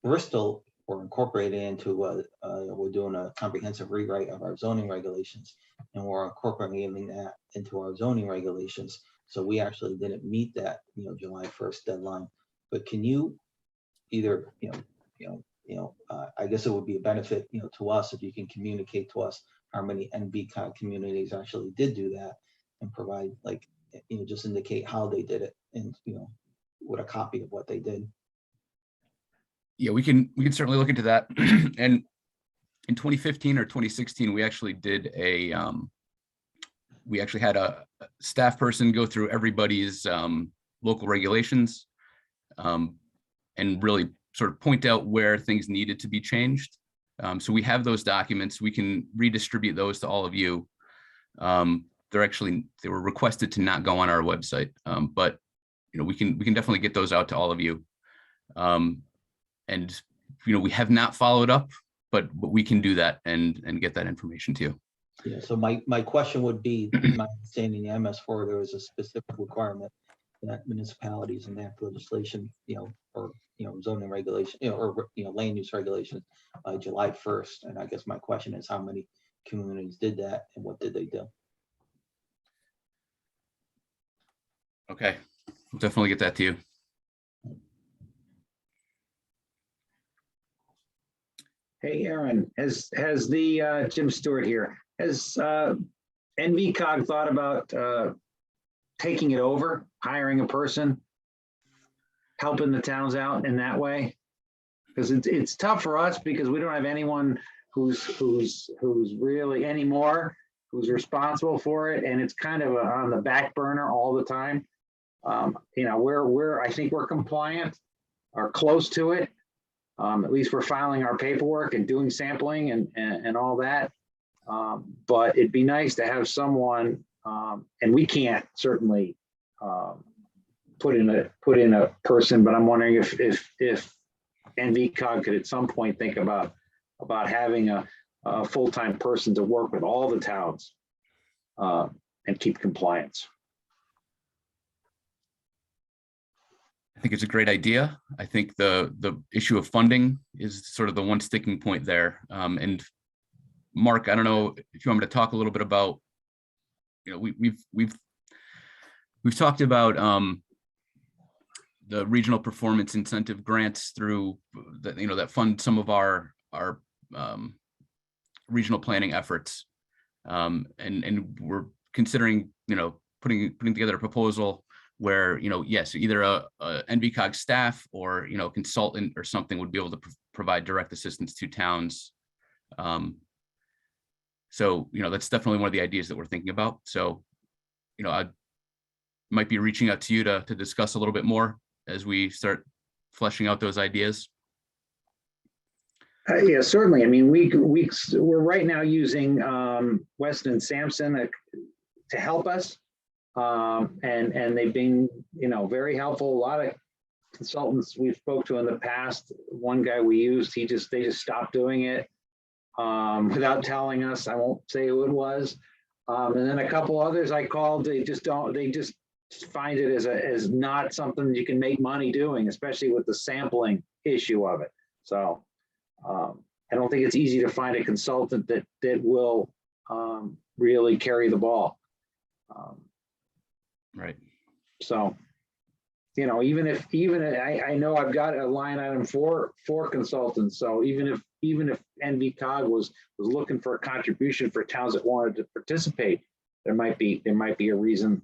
Bristol, we're incorporated into, we're doing a comprehensive rewrite of our zoning regulations, and we're incorporating that into our zoning regulations. So we actually didn't meet that, July 1st deadline. But can you either, I guess it would be a benefit, to us if you can communicate to us how many NVCOG communities actually did do that, and provide, like, just indicate how they did it, and with a copy of what they did. Yeah, we can certainly look into that. And in 2015 or 2016, we actually did we actually had a staff person go through everybody's local regulations and really sort of point out where things needed to be changed. So we have those documents. We can redistribute those to all of you. They were requested to not go on our website, but we can definitely get those out to all of you. And we have not followed up, but we can do that and get that information to you. Yeah. So my question would be, my understanding in MS4, there was a specific requirement that municipalities enact legislation, or zoning regulation, or land use regulations by July 1st. And I guess my question is, how many communities did that, and what did they do? Okay, we'll definitely get that to you. Hey, Aaron, has the Jim Stewart here, has NVCOG thought about taking it over, hiring a person, helping the towns out in that way? Because it's tough for us, because we don't have anyone who's really anymore, who's responsible for it, and it's kind of on the back burner all the time. I think we're compliant or close to it. At least we're filing our paperwork and doing sampling and all that. But it'd be nice to have someone, and we can't certainly put in a person, but I'm wondering if NVCOG could at some point think about having a full-time person to work with all the towns and keep compliance. I think it's a great idea. I think the issue of funding is sort of the one sticking point there. And Mark, I don't know if you want me to talk a little bit about, we've talked about the regional performance incentive grants through that fund some of our regional planning efforts. And we're considering, putting together a proposal where, yes, either a NVCOG staff or, consultant or something would be able to provide direct assistance to towns. So, that's definitely one of the ideas that we're thinking about. So, I might be reaching out to you to discuss a little bit more as we start fleshing out those ideas. Yeah, certainly. I mean, we're right now using Weston and Sampson to help us. And they've been, very helpful. A lot of consultants we've spoke to in the past. One guy we used, they just stopped doing it without telling us. I won't say who it was. And then a couple others I called, they just find it as not something you can make money doing, especially with the sampling issue of it. So I don't think it's easy to find a consultant that will really carry the ball. Right. So, even if I know I've got a line item for consultants. So even if NVCOG was looking for a contribution for towns that wanted to participate, there might be a reason,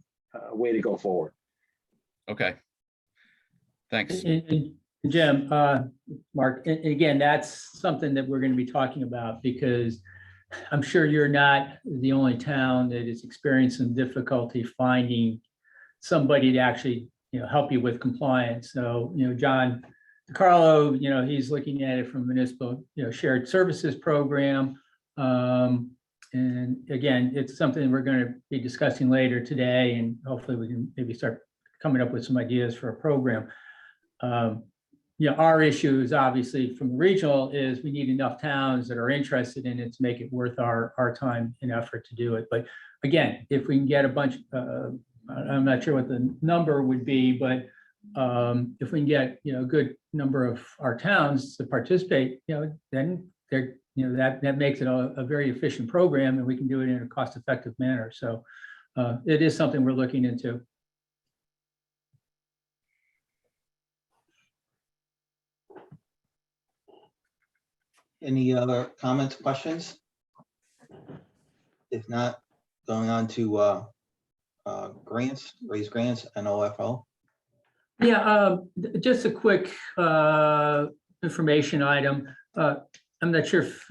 a way to go forward. Okay. Thanks. And Jim, Mark, and again, that's something that we're going to be talking about, because I'm sure you're not the only town that is experiencing difficulty finding somebody to actually, help you with compliance. So, John DiCarlo, he's looking at it from municipal, shared services program. And again, it's something we're going to be discussing later today, and hopefully we can maybe start coming up with some ideas for a program. Our issue is obviously from the regional is we need enough towns that are interested in it to make it worth our time and effort to do it. But again, if we can get a bunch, I'm not sure what the number would be, but if we can get, a good number of our towns to participate, then they're, that makes it a very efficient program, and we can do it in a cost-effective manner. So it is something we're looking into. Any other comments, questions? If not, going on to grants, raise grants, and OFO. Yeah, just a quick information item. I'm not sure if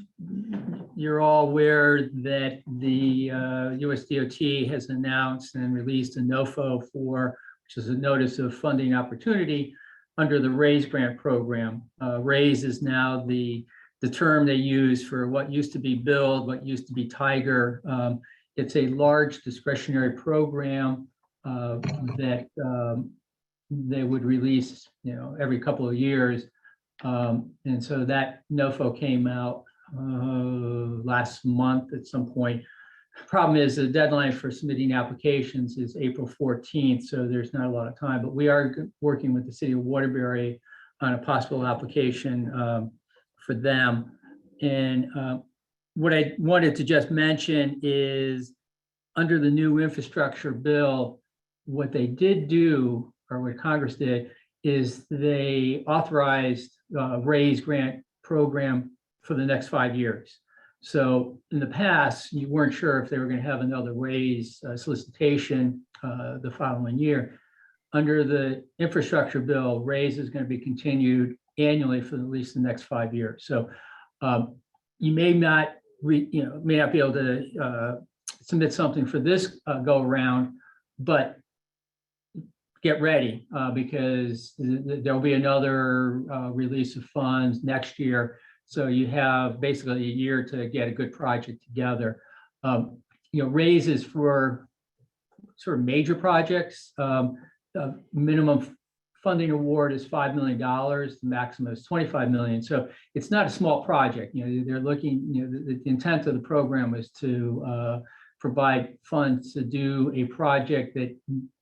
you're all aware that the US DOT has announced and released a NOFO which is a notice of funding opportunity under the RAISE grant program. RAISE is now the term they use for what used to be BUILD, what used to be Tiger. It's a large discretionary program that they would release, every couple of years. And so that NOFO came out last month at some point. Problem is the deadline for submitting applications is April 14th, so there's not a lot of time, but we are working with the city of Waterbury on a possible application for them. And what I wanted to just mention is under the new infrastructure bill, what they did do, or what Congress did, is they authorized RAISE grant program for the next 5 years. So in the past, you weren't sure if they were going to have another RAISE solicitation the following year. Under the infrastructure bill, RAISE is going to be continued annually for at least the next 5 years. So you may not be able to submit something for this go around, but get ready because there'll be another release of funds next year. So you have basically a year to get a good project together. RAISE is for sort of major projects. Minimum funding award is $5 million. The maximum is $25 million. So it's not a small project. They're looking. The intent of the program was to provide funds to do a project that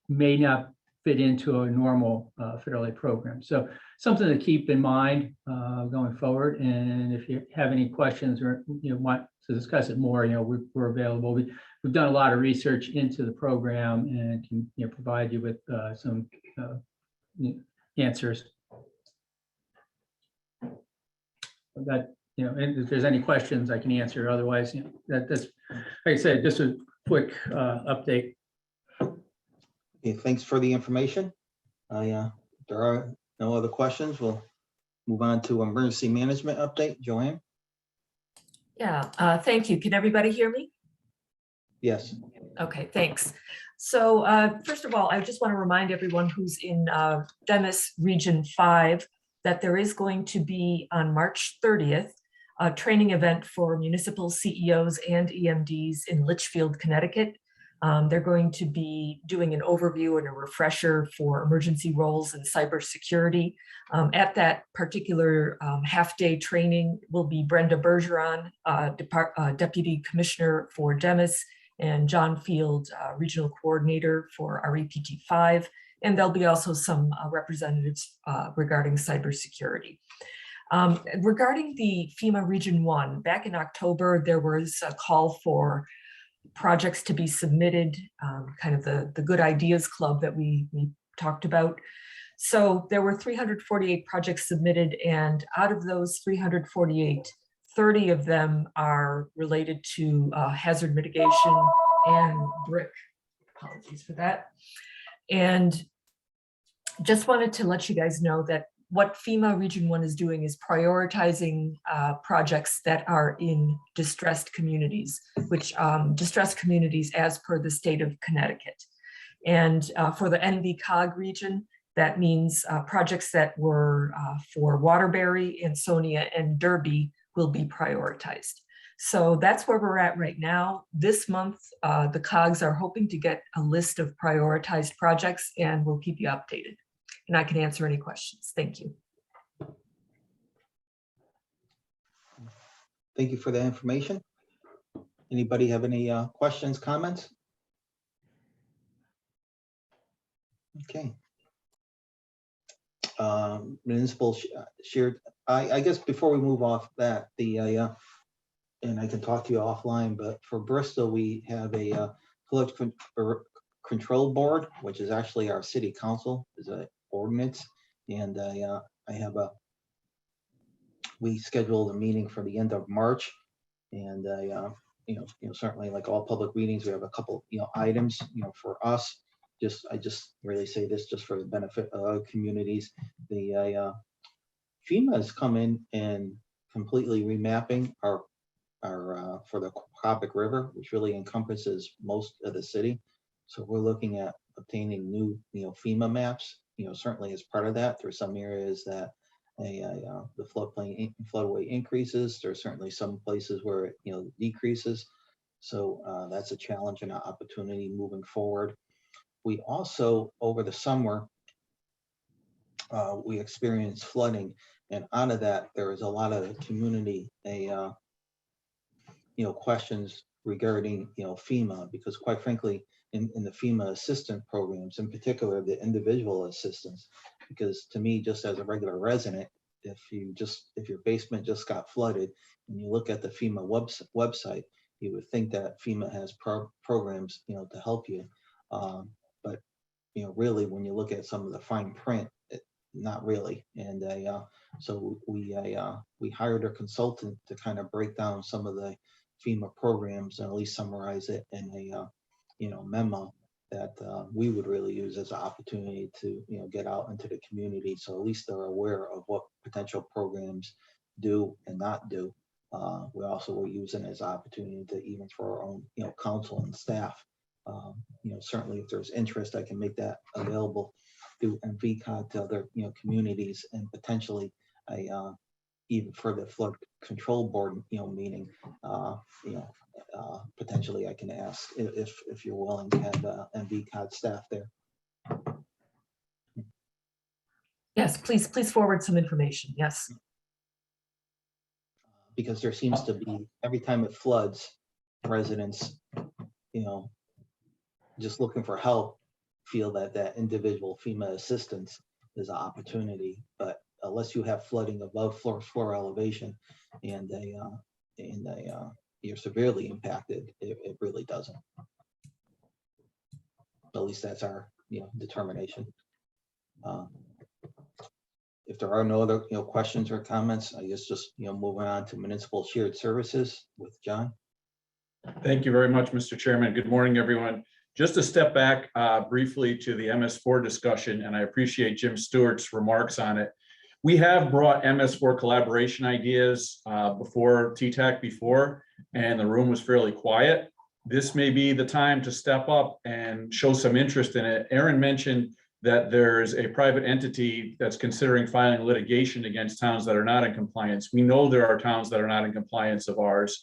may not fit into a normal federal aid program. So something to keep in mind going forward. And if you have any questions or want to discuss it more, we're available. We've done a lot of research into the program and can provide you with some answers. That and if there's any questions, I can answer. Otherwise, that's like I said, just a quick update. Okay, thanks for the information. If there are no other questions, we'll move on to emergency management update. Joanne? Yeah, thank you. Can everybody hear me? Yes. Okay, thanks. So first of all, I just want to remind everyone who's in Demis Region 5 that there is going to be on March 30th, a training event for municipal CEOs and EMDs in Litchfield, Connecticut. They're going to be doing an overview and a refresher for emergency roles and cybersecurity. At that particular half-day training will be Brenda Bergeron, Deputy Commissioner for Demis, and John Field, Regional Coordinator for REPT 5. And there'll be also some representatives regarding cybersecurity. Regarding the FEMA Region 1, back in October, there was a call for projects to be submitted, kind of the Good Ideas Club that we talked about. So there were 348 projects submitted, and out of those 348, 30 of them are related to hazard mitigation and brick. Apologies for that. And just wanted to let you guys know that what FEMA Region 1 is doing is prioritizing projects that are in distressed communities, which distressed communities as per the state of Connecticut. And for the NVCOG region, that means projects that were for Waterbury, Ansonia, and Derby will be prioritized. So that's where we're at right now. This month, the COGs are hoping to get a list of prioritized projects, and we'll keep you updated. And I can answer any questions. Thank you. Thank you for the information. Anybody have any questions, comments? Okay. Municipal shared, I guess before we move off that, and I can talk to you offline, but for Bristol, we have a flood control board, which is actually our city council, is an ordinance. And we scheduled a meeting for the end of March. And certainly like all public meetings, we have a couple, items, for us. I just really say this just for the benefit of communities. The FEMA has come in and completely remapping our for the Coppic River, which really encompasses most of the city. So we're looking at obtaining new, FEMA maps. Certainly as part of that, there's some areas that the floodway increases. There's certainly some places where it, decreases. So that's a challenge and an opportunity moving forward. We also, over the summer, we experienced flooding, and out of that, there was a lot of community, questions regarding, FEMA, because quite frankly, in the FEMA assistant programs, in particular, the individual assistance, because to me, just as a regular resident, if your basement just got flooded and you look at the FEMA website, you would think that FEMA has programs, to help you. But really, when you look at some of the fine print, not really. And so we hired a consultant to kind of break down some of the FEMA programs and at least summarize it in a memo that we would really use as an opportunity to get out into the community, so at least they're aware of what potential programs do and not do. We also will use it as an opportunity to even for our own council and staff. Certainly if there's interest, I can make that available through NVCOG to other communities, and potentially even for the flood control board meeting, potentially I can ask if you're willing to have NVCOG staff there. Yes, please forward some information. Yes. Because there seems to be, every time it floods, residents, just looking for help, feel that individual FEMA assistance is an opportunity. But unless you have flooding above floor elevation and you're severely impacted, it really doesn't. At least that's our determination. If there are no other questions or comments, I guess just moving on to municipal shared services with John. Thank you very much, Mr. Chairman. Good morning, everyone. Just to step back briefly to the MS4 discussion, and I appreciate Jim Stewart's remarks on it. We have brought MS4 collaboration ideas before TTAC before, and the room was fairly quiet. This may be the time to step up and show some interest in it. Aaron mentioned that there's a private entity that's considering filing litigation against towns that are not in compliance. We know there are towns that are not in compliance of ours.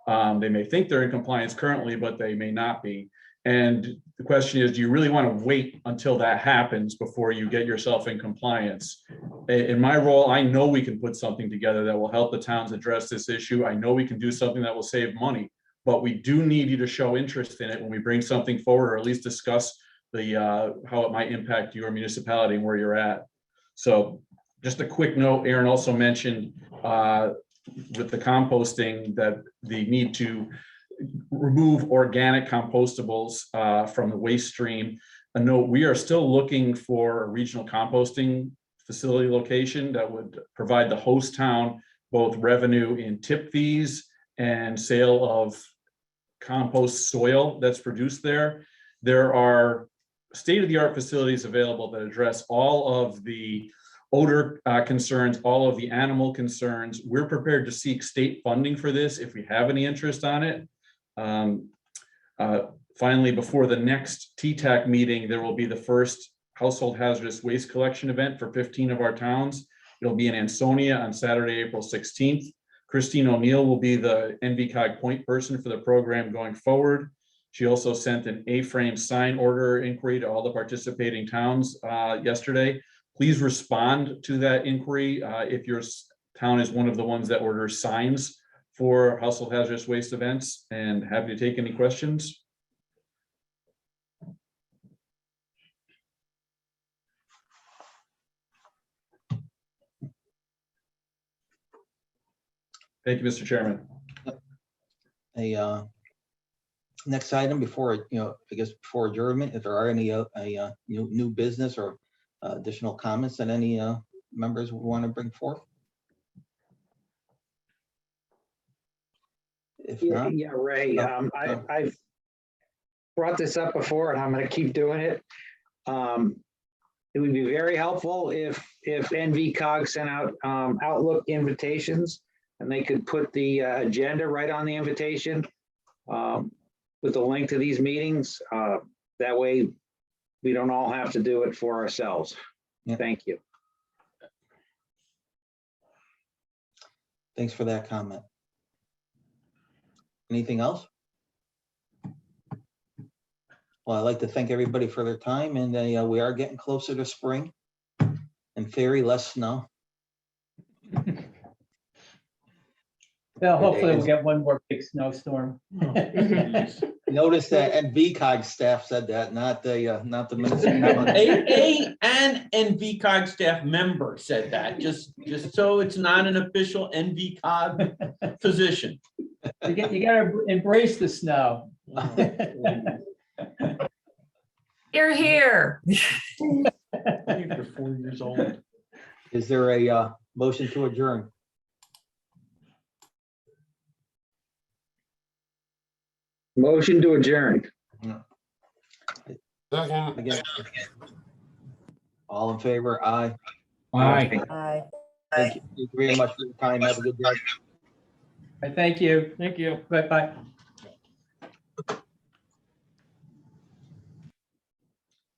They may think they're in compliance currently, but they may not be. And the question is, do you really want to wait until that happens before you get yourself in compliance? In my role, I know we can put something together that will help the towns address this issue. I know we can do something that will save money, but we do need you to show interest in it when we bring something forward, or at least discuss the how it might impact your municipality and where you're at. So just a quick note, Aaron also mentioned with the composting that the need to remove organic compostables from the waste stream. A note, we are still looking for a regional composting facility location that would provide the host town both revenue in tip fees and sale of compost soil that's produced there. There are state-of-the-art facilities available that address all of the odor concerns, all of the animal concerns. We're prepared to seek state funding for this if we have any interest on it. Finally, before the next TTAC meeting, there will be the first household hazardous waste collection event for 15 of our towns. It'll be in Ansonia on Saturday, April 16th. Christine O'Neill will be the NVCOG point person for the program going forward. She also sent an A-frame sign order inquiry to all the participating towns yesterday. Please respond to that inquiry if your town is one of the ones that orders signs for household hazardous waste events, and happy to take any questions. Thank you, Mr. Chairman. Next item before, I guess before adjournment, if there are any new business or additional comments that any members would want to bring forth. If not, Yeah, Ray, I've brought this up before and I'm going to keep doing it. It would be very helpful if NVCOG sent out Outlook invitations and they could put the agenda right on the invitation with the link to these meetings. That way we don't all have to do it for ourselves. Yeah. Thank you. Thanks for that comment. Anything else? Well, I'd like to thank everybody for their time, and we are getting closer to spring. In theory, less snow. Well, hopefully we'll get one more big snowstorm. Notice that NVCOG staff said that, not the municipal. An NVCOG staff member said that, just so it's not an official NVCOG position. You gotta embrace the snow. You're here. You're 4 years old. Is there a motion to adjourn? Motion to adjourn. Second. Again. All in favor? Aye. Aye. Aye. Thank you very much for your time. Have a good day. Thank you. Thank you. Bye-bye.